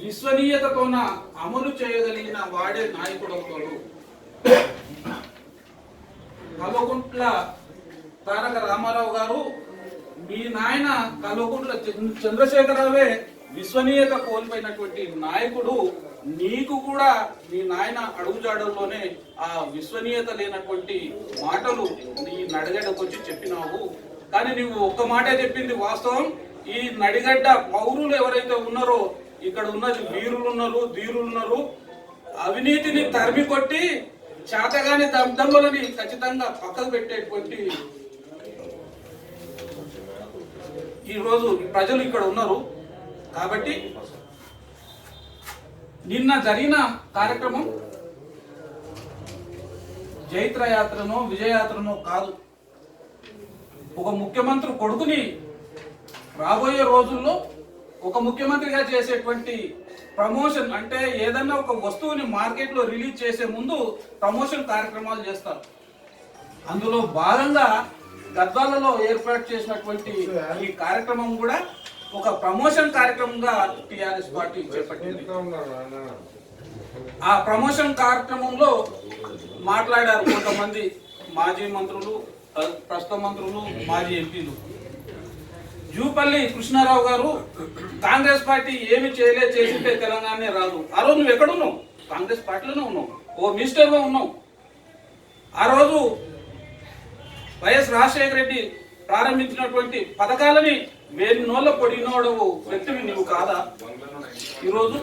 విశ్వనీయతతోన అమలు చేయగలిగిన వాడే నాయకుడు అవుతాడు. కల్వకుంట్ల తారక రామారావు గారు, మీ నాయన కల్వకుంట్ల చంద్రశేఖరరావే విశ్వనీయత కోల్పోయినటువంటి నాయకుడు. నీకు కూడా మీ నాయన అడుగుజాడల్లోనే ఆ విశ్వనీయత లేనటువంటి మాటలు నీ నడిగడ్డకు వచ్చి చెప్పినావు. కానీ నువ్వు ఒక్క మాటే చెప్పింది వాస్తవం. ఈ నడిగడ్డ పౌరులు ఎవరైతే ఉన్నారో, ఇక్కడ ఉన్నది వీరులు ఉన్నారు, ధీరులు ఉన్నారు. అవినీతిని తరిమి కొట్టి చేతగాని దమ్దమ్మలని ఖచ్చితంగా పక్కకు పెట్టేటువంటి ఈరోజు ప్రజలు ఇక్కడ ఉన్నారు. కాబట్టి నిన్న జరిగిన కార్యక్రమం జైత్రయాత్రనో విజయయాత్రనో కాదు. ఒక ముఖ్యమంత్రి కొడుకుని రాబోయే రోజుల్లో ఒక ముఖ్యమంత్రిగా చేసేటువంటి ప్రమోషన్, అంటే ఏదన్నా ఒక వస్తువుని మార్కెట్లో రిలీజ్ చేసే ముందు ప్రమోషన్ కార్యక్రమాలు చేస్తారు. అందులో భాగంగా గద్వాలలో ఏర్పాటు చేసినటువంటి ఈ కార్యక్రమం కూడా ఒక ప్రమోషన్ కార్యక్రమంగా టిఆర్ఎస్ పార్టీ చేపట్టింది. ఆ ప్రమోషన్ కార్యక్రమంలో మాట్లాడారు కొంతమంది మాజీ మంత్రులు, ప్రస్తుత మంత్రులు, మాజీ ఎంపీలు. జూపల్లి కృష్ణారావు గారు కాంగ్రెస్ పార్టీ ఏమి చేసింటే తెలంగాణనే రాదు. ఆ రోజు నువ్వు ఎక్కడున్నావు? కాంగ్రెస్ పార్టీలోనే ఉన్నావు, ఓ మినిస్టర్గా ఉన్నావు. ఆ రోజు వైఎస్ రాజశేఖర రెడ్డి ప్రారంభించినటువంటి పథకాలని వేరి నోళ్ళ పొడినోడవు వ్యక్తివి నువ్వు కాదా? ఈరోజు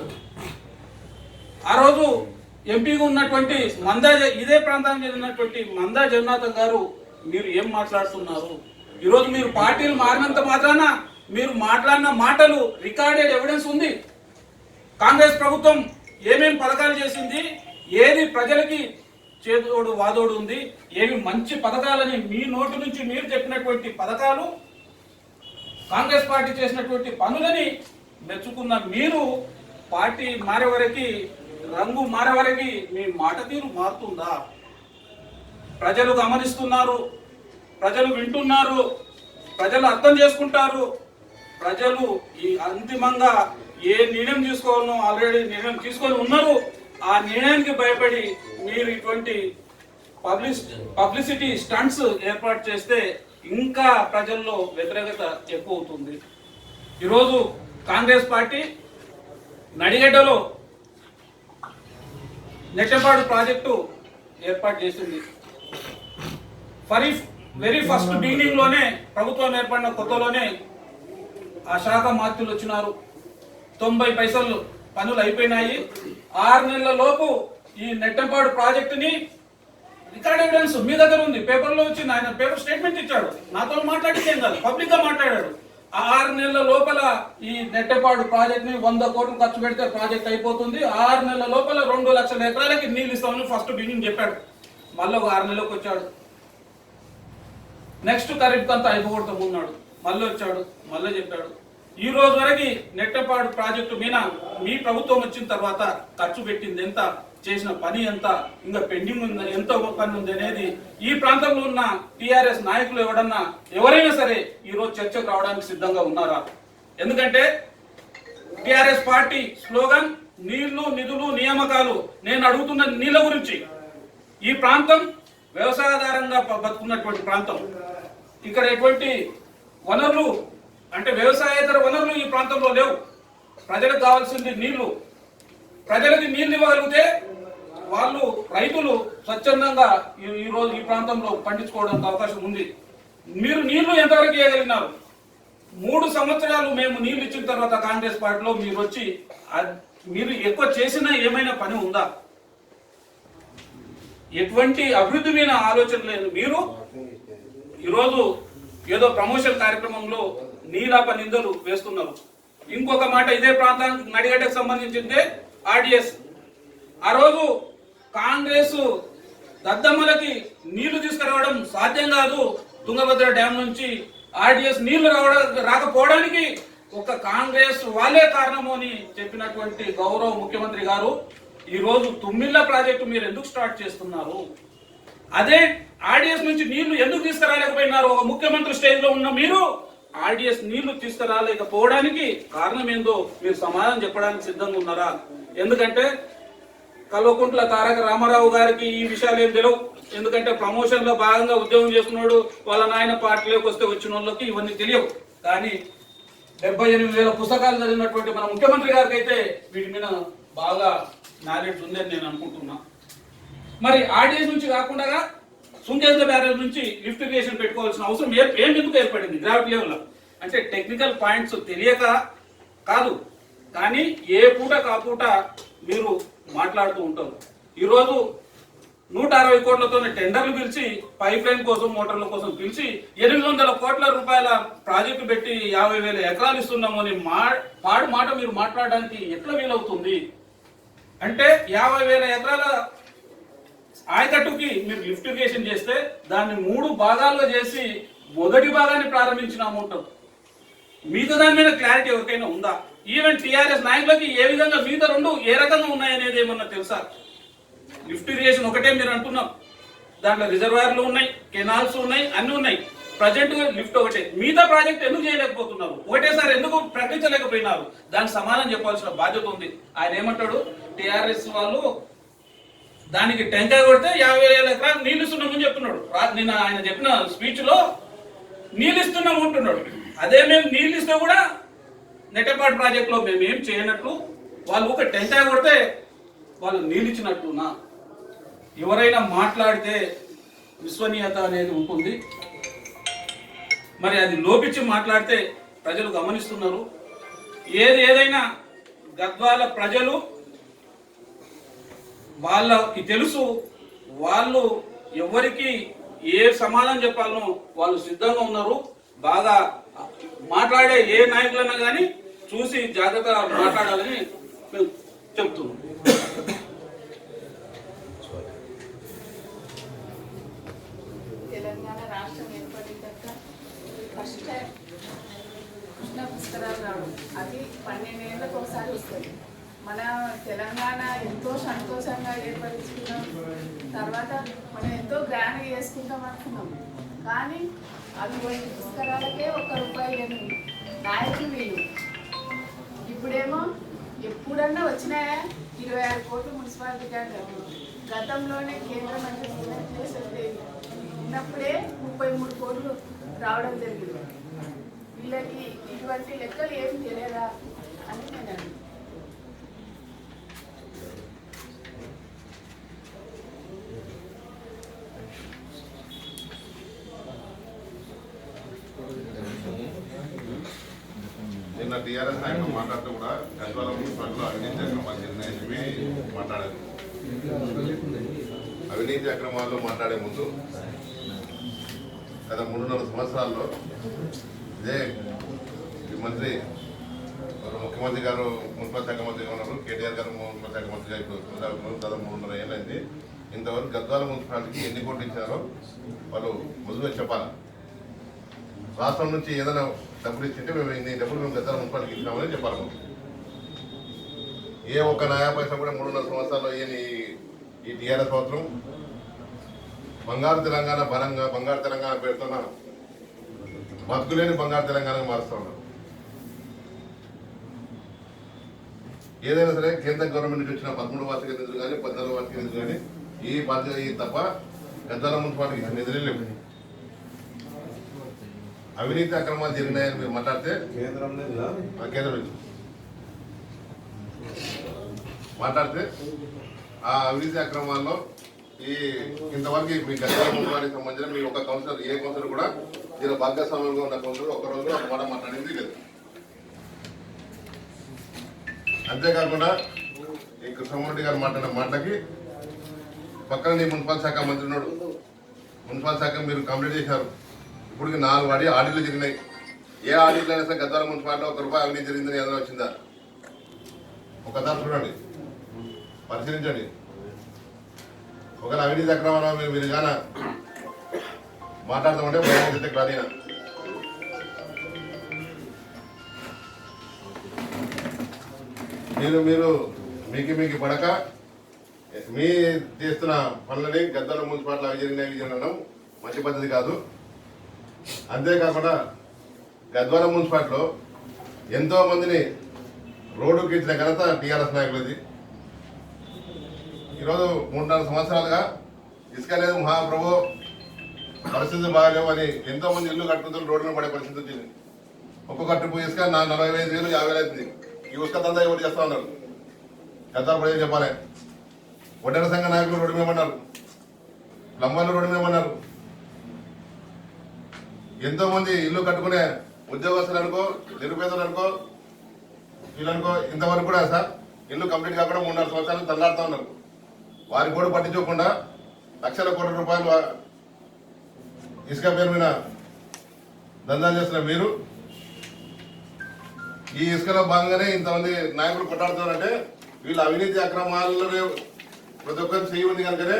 ఆ రోజు ఎంపీగా ఉన్నటువంటి ఇదే ప్రాంతానికి చెందినటువంటి మందా జగన్నాథం గారు మీరు ఏం మాట్లాడుతున్నారు? ఈరోజు మీరు పార్టీలు మారినంత మాత్రాన మీరు మాట్లాడిన మాటలు రికార్డెడ్ ఎవిడెన్స్ ఉంది. కాంగ్రెస్ ప్రభుత్వం ఏమేం పథకాలు చేసింది, ఏది ప్రజలకి చేదోడు వాదోడు ఉంది, ఏమి మంచి పథకాలని మీ నోటి నుంచి మీరు చెప్పినటువంటి పథకాలు, కాంగ్రెస్ పార్టీ చేసినటువంటి పనులని మెచ్చుకున్న మీరు పార్టీ మారే వరకు, రంగు మారే వరకు మీ మాట తీరు మారుతుందా? ప్రజలు గమనిస్తున్నారు, ప్రజలు వింటున్నారు, ప్రజలు అర్థం చేసుకుంటారు. ప్రజలు ఈ అంతిమంగా ఏ నిర్ణయం తీసుకోవాలనో ఆల్రెడీ నిర్ణయం తీసుకొని ఉన్నారు. ఆ నిర్ణయానికి భయపడి మీరు ఇటువంటి పబ్లిసిటీ స్టంట్స్ ఏర్పాటు చేస్తే ఇంకా ప్రజల్లో వ్యతిరేకత ఎక్కువ అవుతుంది. ఈరోజు కాంగ్రెస్ పార్టీ నడిగడ్డలో నెట్టపాడు ప్రాజెక్టు ఏర్పాటు చేసింది. వెరీ ఫస్ట్ బిగినింగ్ లోనే ప్రభుత్వం ఏర్పడిన కొత్తలోనే ఆ శాఖ మార్పులు వచ్చినారు. 90 పైసలు పనులు అయిపోయినాయి. 6 నెలల లోపు ఈ నెట్టంపాడు ప్రాజెక్టుని రికార్డ్ ఎవిడెన్స్ మీ దగ్గర ఉంది, పేపర్లో వచ్చింది. ఆయన పేపర్ స్టేట్మెంట్ ఇచ్చాడు, నాతో మాట్లాడితే కాదు, పబ్లిక్ గా మాట్లాడాడు. ఆ 6 నెలల లోపల ఈ నెట్టపాడు ప్రాజెక్ట్ ని 100 కోట్లు ఖర్చు పెడితే ప్రాజెక్ట్ అయిపోతుంది. 6 నెలల లోపల 2 లక్షల ఎకరాలకి నీళ్ళు ఇస్తామని ఫస్ట్ బిగినింగ్ చెప్పాడు. మళ్ళీ ఒక 6 నెలలకు వచ్చాడు. నెక్స్ట్ ఖరీఫ్ అంతా అయిపోగొడతామన్నాడు, మళ్ళీ వచ్చాడు, మళ్ళీ చెప్పాడు. ఈ రోజు వరకు నెట్టపాడు ప్రాజెక్టు మీద మీ ప్రభుత్వం వచ్చిన తర్వాత ఖర్చు పెట్టింది ఎంత, చేసిన పని ఎంత, ఇంకా పెండింగ్ ఉంది ఎంత పని ఉంది అనేది ఈ ప్రాంతంలో ఉన్న టిఆర్ఎస్ నాయకులు ఎవరైనా సరే ఈ రోజు చర్చకు రావడానికి సిద్ధంగా ఉన్నారా? ఎందుకంటే టిఆర్ఎస్ పార్టీ స్లోగన్ నీళ్లు, నిధులు, నియామకాలు. నేను అడుగుతున్న నీళ్ల గురించి. ఈ ప్రాంతం వ్యవసాయాధారంగా బతుకున్నటువంటి ప్రాంతం. ఇక్కడ ఎటువంటి వనరులు అంటే వ్యవసాయేతర వనరులు ఈ ప్రాంతంలో లేవు. ప్రజలకు కావాల్సింది నీళ్లు. ప్రజలకి నీళ్లు ఇవ్వగలిగితే వాళ్ళు రైతులు స్వచ్ఛందంగా ఈ రోజు ఈ ప్రాంతంలో పండించుకోవడానికి అవకాశం ఉంది. మీరు నీళ్లు ఎంతవరకు ఇవ్వగలిగినారు? 3 సంవత్సరాలు మేము నీళ్లు ఇచ్చిన తర్వాత కాంగ్రెస్ పార్టీలో మీరు వచ్చి మీరు ఎక్కువ చేసిన ఏమైనా పని ఉందా? ఎటువంటి అభివృద్ధి మీద ఆలోచన లేదు. మీరు ఈరోజు ఏదో ప్రమోషన్ కార్యక్రమంలో నీలాప నిందలు వేస్తున్నారు. ఇంకొక మాట, ఇదే ప్రాంతానికి నడిగడ్డకు సంబంధించిందే ఆర్డిఎస్. ఆ రోజు కాంగ్రెస్ దద్దమ్మలకి నీళ్లు తీసుకురావడం సాధ్యం కాదు. తుంగభద్ర డ్యాం నుంచి ఆర్డిఎస్ నీళ్లు రాకపోవడానికి ఒక కాంగ్రెస్ వాళ్ళే కారణము అని చెప్పినటువంటి గౌరవ ముఖ్యమంత్రి గారు ఈ రోజు తుమ్మిళ్ళ ప్రాజెక్టు మీరు ఎందుకు స్టార్ట్ చేస్తున్నారు? అదే ఆర్డిఎస్ నుంచి నీళ్లు ఎందుకు తీసుకురాలేకపోయినారు? ఒక ముఖ్యమంత్రి స్టేజ్ లో ఉన్న మీరు ఆర్డిఎస్ నీళ్లు తీసుకురాలేకపోవడానికి కారణం ఏందో మీరు సమాధానం చెప్పడానికి సిద్ధంగా ఉన్నారా? ఎందుకంటే కల్వకుంట్ల తారక రామారావు గారికి ఈ విషయాలు ఏం తెలియవు. ఎందుకంటే ప్రమోషన్ లో భాగంగా ఉద్యోగం చేసుకున్నాడు, వాళ్ళ నాయన పార్టీలోకి వస్తే వచ్చిన వాళ్ళకి ఇవన్నీ తెలియవు. కానీ 78,000 పుస్తకాలు చదివినటువంటి మన ముఖ్యమంత్రి గారికి అయితే వీటి మీద బాగా నాలెడ్జ్ ఉందని నేను అనుకుంటున్నా. మరి ఆర్డిఎస్ నుంచి కాకుండా సుంకేశ్వర బ్యారేజ్ నుంచి లిఫ్ట్ ఇరిగేషన్ పెట్టుకోవాల్సిన అవసరం ఎందుకు ఏర్పడింది? గ్రావిటీ లెవెల్ అంటే టెక్నికల్ పాయింట్స్ తెలియక కాదు, కానీ ఏ పూట కాపూట మీరు మాట్లాడుతూ ఉంటారు. ఈరోజు 160 కోట్లతో టెండర్లు పిలిచి పైప్ లైన్ కోసం, మోటార్ల కోసం పిలిచి 800 కోట్ల రూపాయల ప్రాజెక్టు పెట్టి 50,000 ఎకరాలు ఇస్తున్నాము అని పాడు మాట మీరు మాట్లాడడానికి ఎట్లా వీలవుతుంది? అంటే 50,000 ఎకరాల ఆయకట్టుకి మీరు లిఫ్ట్ ఇరిగేషన్ చేస్తే దాన్ని 3 భాగాలుగా చేసి మొదటి భాగాన్ని ప్రారంభించిన అమౌంట్. మిగతా దాని మీద క్లారిటీ ఎవరికైనా ఉందా? ఈవెన్ టిఆర్ఎస్ నాయకులకి ఏ విధంగా మిగతా 2 ఏ రకంగా ఉన్నాయనేది ఏమన్నా తెలుసా? లిఫ్ట్ ఇరిగేషన్ ఒకటే మీరు అంటున్నాం, దాంట్లో రిజర్వాయర్లు ఉన్నాయి, కెనాల్స్ ఉన్నాయి, అన్ని ఉన్నాయి. ప్రజెంట్ లిఫ్ట్ ఒకటే. మిగతా ప్రాజెక్ట్ ఎందుకు చేయలేకపోతున్నారు? ఒకటేసారి ఎందుకు ప్రకటించలేకపోయినారు? దానికి సమాధానం చెప్పాల్సిన బాధ్యత ఉంది. ఆయన ఏమంటాడు, టిఆర్ఎస్ వాళ్ళు దానికి టెంకాయ కొడితే 50,000 ఎకరాలు నీళ్ళు ఇస్తున్నామని చెప్తున్నాడు. నిన్న ఆయన చెప్పిన స్పీచ్ లో నీళ్ళు ఇస్తున్నాము అంటున్నాడు. అదే మేము నీళ్ళు ఇస్తే కూడా నెట్టపాటు ప్రాజెక్ట్ లో మేము ఏం చేయనట్లు, వాళ్ళు ఒక టెంకాయ కొడితే వాళ్ళు నీళ్ళు ఇచ్చినట్టునా? ఎవరైనా మాట్లాడితే విశ్వనీయత అనేది ఉంటుంది. మరి అది లోపించి మాట్లాడితే ప్రజలు గమనిస్తున్నారు. ఏదైనా గద్వాల ప్రజలు వాళ్ళకి తెలుసు, వాళ్ళు ఎవరికి ఏ సమాధానం చెప్పాలనో వాళ్ళు సిద్ధంగా ఉన్నారు. బాగా మాట్లాడే ఏ నాయకులైనా కానీ చూసి జాగ్రత్తగా మాట్లాడాలని మేము చెప్తున్నాం. తెలంగాణ రాష్ట్రం ఏర్పడినాక ఫస్ట్ టైం కృష్ణ పుష్కరాలు రావడం, అది 12 ఏళ్ళకు ఒకసారి వస్తుంది. మన తెలంగాణ ఎంతో సంతోషంగా ఏర్పరుచుకున్నాం. తర్వాత మనం ఎంతో గ్రాండ్గా చేసుకుంటాం అనుకున్నాం. కానీ అవి పుష్కరాలకే ₹1 లేని నాయకులు వీళ్ళు. ఇప్పుడేమో ఎప్పుడన్నా వచ్చినాయా 26 కోట్లు మున్సిపాలిటీ కంటే గతంలోనే కేంద్ర మంత్రి ఉన్నప్పుడే 33 కోట్లు రావడం జరిగింది. వీళ్ళకి ఇటువంటి లెక్కలు ఏం తెలియదా అని నేను అన్నాను. నిన్న టీఆర్ఎస్ నాయకులు మాట్లాడుతూ కూడా గద్వాల మున్సిపాలిటీలో అవినీతి అక్రమాలు జరిగినాయని మాట్లాడారు. అవినీతి అక్రమాల్లో మాట్లాడే ముందు గత 3-4 సంవత్సరాల్లో ఇదే మంత్రి ముఖ్యమంత్రి గారు మున్సిపల్ శాఖ మంత్రిగా ఉన్నారు, కేటీఆర్ గారు మున్సిపల్ శాఖ మంత్రిగా ఇప్పుడు దాదాపు 3.5 ఏళ్ళైంది. ఇంతవరకు గద్వాల మున్సిపాలిటీకి ఎన్ని కోట్లు ఇచ్చారో వాళ్ళు ముందుగా చెప్పాలి. రాష్ట్రం నుంచి ఏదైనా డబ్బులు ఇచ్చింటే మేము ఇన్ని డబ్బులు మేము గద్వాల మున్సిపాలిటీకి ఇచ్చినామని చెప్పాలి. ఏ ఒక్క నయా పైసా కూడా 3.5 సంవత్సరాల్లో ఈ టీఆర్ఎస్ సంవత్సరం బంగారు తెలంగాణ బలంగా బంగారు తెలంగాణ పేరుతో బతుకులేని బంగారు తెలంగాణ మారుస్తూ ఉన్నారు. ఏదైనా సరే కేంద్ర గవర్నమెంట్ నుంచి వచ్చిన 13 వార్షిక నిధులు కానీ 14 వార్షిక నిధులు కానీ ఈ బాధ్యత తప్ప గద్వాల మున్సిపాలిటీకి నిధులే లేవు. అవినీతి అక్రమాలు జరిగినాయని మీరు మాట్లాడితే కేంద్రం నుంచి మాట్లాడితే ఆ అవినీతి అక్రమాల్లో ఇంతవరకు మీ గద్వాల మున్సిపాలిటీకి సంబంధించిన మీ ఒక కౌన్సిలర్ ఏ కౌన్సిలర్ కూడా దీని భాగస్వామ్యంగా ఉన్న కౌన్సిలర్ ఒక రోజు ఒక మాట మాట్లాడింది లేదు. అంతేకాకుండా ఈ కృష్ణమూర్తి గారు మాట్లాడిన మాటలకి పక్కన నీ మున్సిపల్ శాఖ మంత్రి ఉన్నాడు. మున్సిపల్ శాఖ మీరు కంప్లీట్ చేశారు. ఇప్పటికి 4 ఆడిట్లు జరిగినాయి. ఏ ఆడిట్లు అయినా సరే గద్వాల మున్సిపాలిటీలో ₹1 అవినీతి జరిగిందని ఏదైనా వచ్చిందా? ఒకసారి చూడండి, పరిశీలించండి. ఒకవేళ అవినీతి అక్రమాలు మీరు కానీ మాట్లాడతామంటే బయట క్లాదీనా మీరు మీకు పడక మీ చేస్తున్న పనులని గద్వాల మున్సిపాలిటీలో అవి జరిగినాయి మంచి పద్ధతి కాదు. అంతేకాకుండా గద్వాల మున్సిపాలిటీలో ఎంతో మందిని రోడ్డుకి ఇచ్చిన ఘనత టీఆర్ఎస్ నాయకులది. ఈరోజు 3-4 సంవత్సరాలుగా ఇసుక లేదు మహాప్రభు, పరిస్థితులు బాగాలేవు అని ఎంతో మంది ఇల్లు కట్టుకుంటూ రోడ్డు మీద పడే పరిస్థితి వచ్చింది. ఒక్కొక్క ట్రిప్ ఇసుక 45,000 50,000 అవుతుంది. ఈ ఉసుక దందా ఎవరు చేస్తా ఉన్నారు? గద్వాల ప్రజలు చెప్పాలి. ఒడ్డర సంఘ నాయకులు రోడ్డు మీద పడ్డారు, లంబాలు రోడ్డు మీద పడ్డారు. ఎంతో మంది ఇల్లు కట్టుకునే ఉద్యోగస్తులు అనుకో, నిరుపేదలు అనుకో, వీళ్ళనుకో ఇంతవరకు కూడా సార్ ఇల్లు కంప్లీట్ కాకుండా 3-4 సంవత్సరాలు తల్లాడుతూ ఉన్నారు. వారికి కూడా పట్టించుకోకుండా లక్షల కోట్ల రూపాయలు ఇసుక పేరు మీద దందాలు చేస్తున్న మీరు ఈ ఇసుకలో భాగంగానే ఇంతమంది నాయకులు కొట్టాడుతున్నారంటే వీళ్ళు అవినీతి అక్రమాలలో ప్రతి ఒక్కరు చేయి ఉంది కనుకనే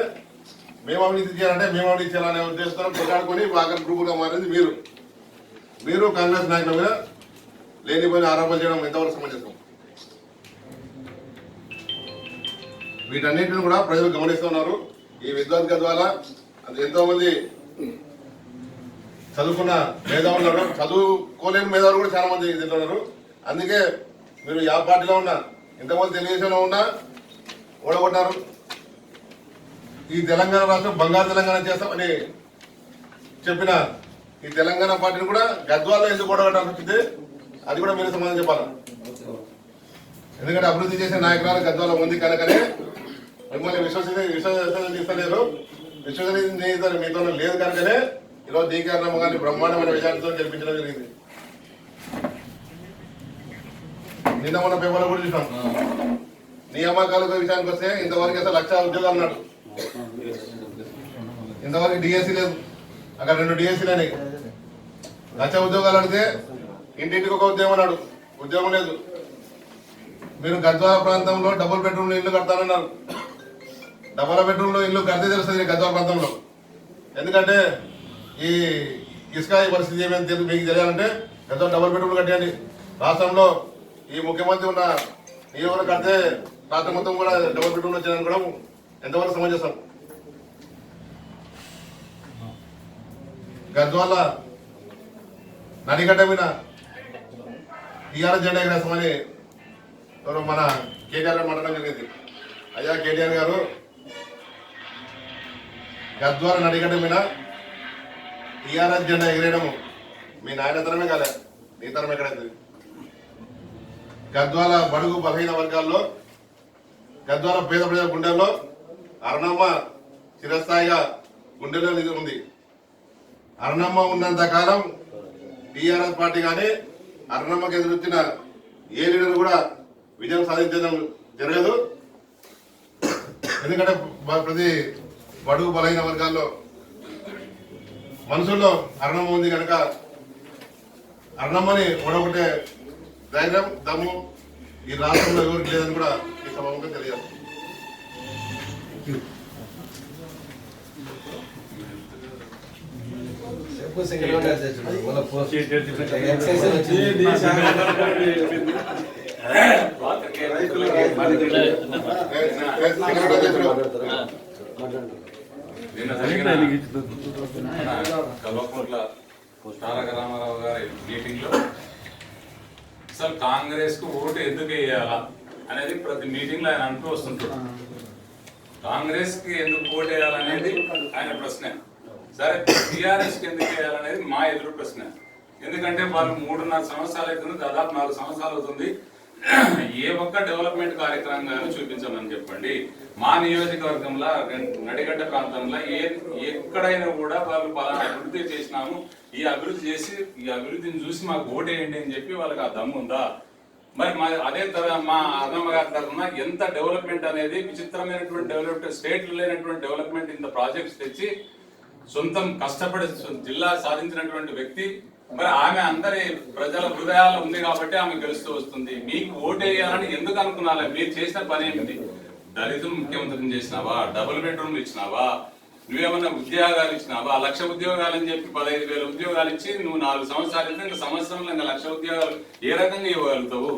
మేము అవినీతి చేయాలంటే మేము అవినీతి చేయాలనే ఉద్దేశంతో కొట్టాడుకొని బాగా గ్రూపుగా మారింది మీరు కాంగ్రెస్ నాయకుల మీద లేనిపోయిన ఆరోపణలు చేయడం ఎంతవరకు సమంజసం? వీటన్నిటిని కూడా ప్రజలు గమనిస్తున్నారు. ఈ విద్వత్ గద్వాల అది ఎంతో మంది చదువుకున్న మేధావులు ఉన్నారు, చదువుకోలేని మేధావులు కూడా చాలా మంది దీంట్లో ఉన్నారు. అందుకే మీరు యా పార్టీలో ఉన్నా, ఇంతమంది తెలుగుదేశంలో ఉన్నా ఓడగొట్టారు. ఈ తెలంగాణ రాష్ట్రం బంగారు తెలంగాణ చేస్తామని చెప్పిన ఈ తెలంగాణ పార్టీని కూడా గద్వాల్లో ఎందుకు ఓడగొట్టాల్సి వచ్చింది, అది కూడా మీరు సమాధానం చెప్పాలి. ఎందుకంటే అభివృద్ధి చేసే నాయకురాలు గద్వాలో ఉంది కనుకనే మిమ్మల్ని విశ్వసనీయతలేరు, విశ్వసనీయత మీతో లేదు కనుకనే ఈరోజు డీకే అరుణమ్మ గారిని బ్రహ్మాండమైన విజయాలతో గెలిపించడం జరిగింది. నిన్న మొన్న పేపర్లో కూడా చూసాం. నియామకాల విషయానికి వస్తే ఇంతవరకు అసలు 1,00,000 ఉద్యోగాలు అన్నాడు, ఇంతవరకు డిఎస్సీ లేదు. అక్కడ 2 డిఎస్సీలు అయినాయి. 1,00,000 ఉద్యోగాలు అడిగితే ఇంటింటికి ఒక ఉద్యోగం అన్నాడు, ఉద్యోగం లేదు. మీరు గద్వాల ప్రాంతంలో డబుల్ బెడ్రూమ్లో ఇల్లు కడతానన్నారు. డబుల్ బెడ్రూమ్లో ఇల్లు కడితే తెలుస్తుంది గద్వాల ప్రాంతంలో. ఎందుకంటే ఈ ఇసుక పరిస్థితి ఏమైనా మీకు తెలియాలంటే గద్వాల డబుల్ బెడ్రూమ్లు కట్టేయండి. రాష్ట్రంలో ఈ ముఖ్యమంత్రి ఉన్న నియోజకవర్గం కడితే రాష్ట్రం మొత్తం కూడా డబుల్ బెడ్రూమ్లు వచ్చాయని కూడా ఎంతవరకు సమంజసం. గద్వాల నడిగడ్డ మీద టీఆర్ఎస్ జెండా ఎగరేస్తామని మన కేటీఆర్ గారు మాట్లాడడం జరిగింది. అయ్యా కేటీఆర్ గారు, గద్వాల నడిగడ్డ మీద టీఆర్ఎస్ జెండా ఎగిరేయడము మీ నాయన తరమే కాలే, నీ తరం ఎక్కడైతుంది? గద్వాల బడుగు బలహీన వర్గాల్లో, గద్వాల పేద ప్రజల గుండెల్లో అరుణమ్మ చిరస్థాయిగా గుండెల్లో నిధి ఉంది. అరుణమ్మ ఉన్నంత కాలం టీఆర్ఎస్ పార్టీ కానీ అరుణమ్మకి ఎదురొచ్చిన ఏ లీడర్ కూడా విజయం సాధించడం జరగదు. ఎందుకంటే ప్రతి బడుగు బలహీన వర్గాల్లో మనసుల్లో అరుణమ్మ ఉంది కనుక అరుణమ్మని ఓడగొట్టే ధైర్యం దమ్ము ఈ రాష్ట్రంలో ఎవరికి లేదని కూడా ఈ సభలో తెలియదు. నిన్న జరిగిన కల్వకుంట్ల తారక రామారావు గారి మీటింగ్ లో అసలు కాంగ్రెస్ కు ఓటు ఎందుకు వేయాలా అనేది ప్రతి మీటింగ్ లో ఆయన అంటూ వస్తుంటాడు. కాంగ్రెస్ కి ఎందుకు ఓటు వేయాలనేది ఆయన ప్రశ్న. సరే, టీఆర్ఎస్ కి ఎందుకు వేయాలనేది మా ఎదురు ప్రశ్న. ఎందుకంటే వాళ్ళు 3.5 సంవత్సరాలు అవుతుంది, దాదాపు 4 సంవత్సరాలు అవుతుంది. ఏ ఒక్క డెవలప్మెంట్ కార్యక్రమం కానీ చూపించమని చెప్పండి. మా నియోజకవర్గంలో నడిగడ్డ ప్రాంతంలో ఎక్కడైనా కూడా వాళ్ళు పలానా అభివృద్ధి చేసినాము, ఈ అభివృద్ధి చేసి ఈ అభివృద్ధిని చూసి మాకు ఓటేయండి అని చెప్పి వాళ్ళకి ఆ దమ్ము ఉందా? మరి అదే మా అన్నమ్మ గారి తరఫున ఎంత డెవలప్మెంట్ అనేది విచిత్రమైనటువంటి డెవలప్మెంట్, స్టేట్ లేనటువంటి డెవలప్మెంట్ ఇంత ప్రాజెక్ట్స్ తెచ్చి సొంతం కష్టపడి జిల్లా సాధించినటువంటి వ్యక్తి. మరి ఆమె అందరి ప్రజల హృదయాల్లో ఉంది కాబట్టి ఆమె గెలుస్తూ వస్తుంది. మీకు ఓటేయాలని ఎందుకు అనుకున్నారా? మీరు చేసిన పని ఏమిటి? దళితులు ముఖ్యమంత్రిని చేసినావా? డబుల్ బెడ్రూమ్లు ఇచ్చినావా? నువ్వేమన్నా ఉద్యోగాలు ఇచ్చినావా? 1,00,000 ఉద్యోగాలు అని చెప్పి 15,000 ఉద్యోగాలు ఇచ్చి నువ్వు 4 సంవత్సరాలు ఇస్తే ఇంకా సంవత్సరంలో ఇంకా 1,00,000 ఉద్యోగాలు ఏ రకంగా ఇవ్వగలుగుతావు?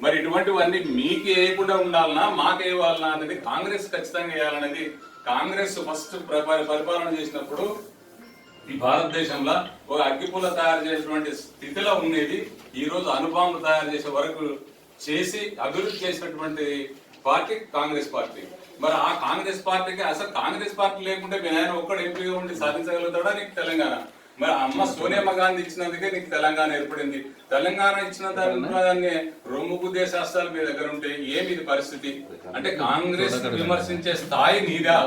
మరి ఇటువంటివన్నీ మీకు వేయకుండా ఉండాలన్నా మాకు వేయాలన్నా అనేది కాంగ్రెస్ ఖచ్చితంగా వేయాలనేది. కాంగ్రెస్ ఫస్ట్ పరిపాలన చేసినప్పుడు ఈ భారతదేశంలో ఒక అగ్గిపుల్ల తయారు చేసినటువంటి స్థితిలో ఉండేది. ఈ రోజు అణుబాంబులు తయారు చేసే వరకు చేసి అభివృద్ధి చేసినటువంటి పార్టీ కాంగ్రెస్ పార్టీ. మరి ఆ కాంగ్రెస్ పార్టీకి అసలు కాంగ్రెస్ పార్టీ లేకుంటే మీ ఆయన ఒక్కడు ఎంపీగా ఉండి సాధించగలుగుతాడా నీకు తెలంగాణ? మరి అమ్మ సోనియమ్మ గాంధీ ఇచ్చినందుకే నీకు తెలంగాణ ఏర్పడింది. తెలంగాణ ఇచ్చిన దాన్ని రొమ్ము గుద్దే శాస్త్రాలు మీ దగ్గర ఉంటే ఏమిది పరిస్థితి? అంటే కాంగ్రెస్ విమర్శించే స్థాయి నీదా?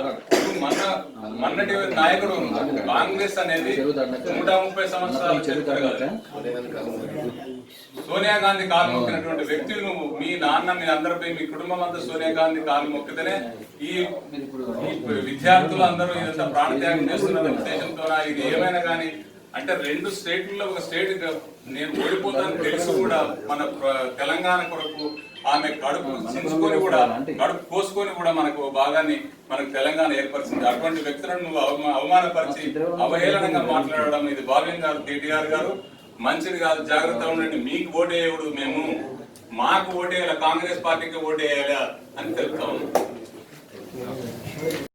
మన్నటి నాయకుడు కాంగ్రెస్ అనేది 130 సంవత్సరాల చరిత్ర కాదు. సోనియా గాంధీ కాలు మొక్కినటువంటి వ్యక్తి నువ్వు. మీ నాన్న మీ అందరిపై మీ కుటుంబం అంతా సోనియా గాంధీ కాలు మొక్కితేనే ఈ విద్యార్థులు అందరూ ఇదంతా ప్రాణత్యాగం చేస్తున్న ఉద్దేశంతో ఇది ఏమైనా కానీ అంటే 2 స్టేట్లలో ఒక స్టేట్ నేను ఓడిపోతాను తెలిసి కూడా మన తెలంగాణ కొరకు ఆమె కడుపు చించుకొని కూడా కడుపు కోసుకొని కూడా మనకు భాగాన్ని మనకు తెలంగాణ ఏర్పరిచింది. అటువంటి వ్యక్తులను నువ్వు అవమానపరిచి అవహేళనంగా మాట్లాడడం ఇది భావ్యం కాదు. కేటీఆర్ గారు మంచిది కాదు, జాగ్రత్తగా ఉండండి. మీకు ఓటేయడు మేము, మాకు ఓటేయాల, కాంగ్రెస్ పార్టీకి ఓటేయాలా అని తెలుపుతా ఉన్నాం.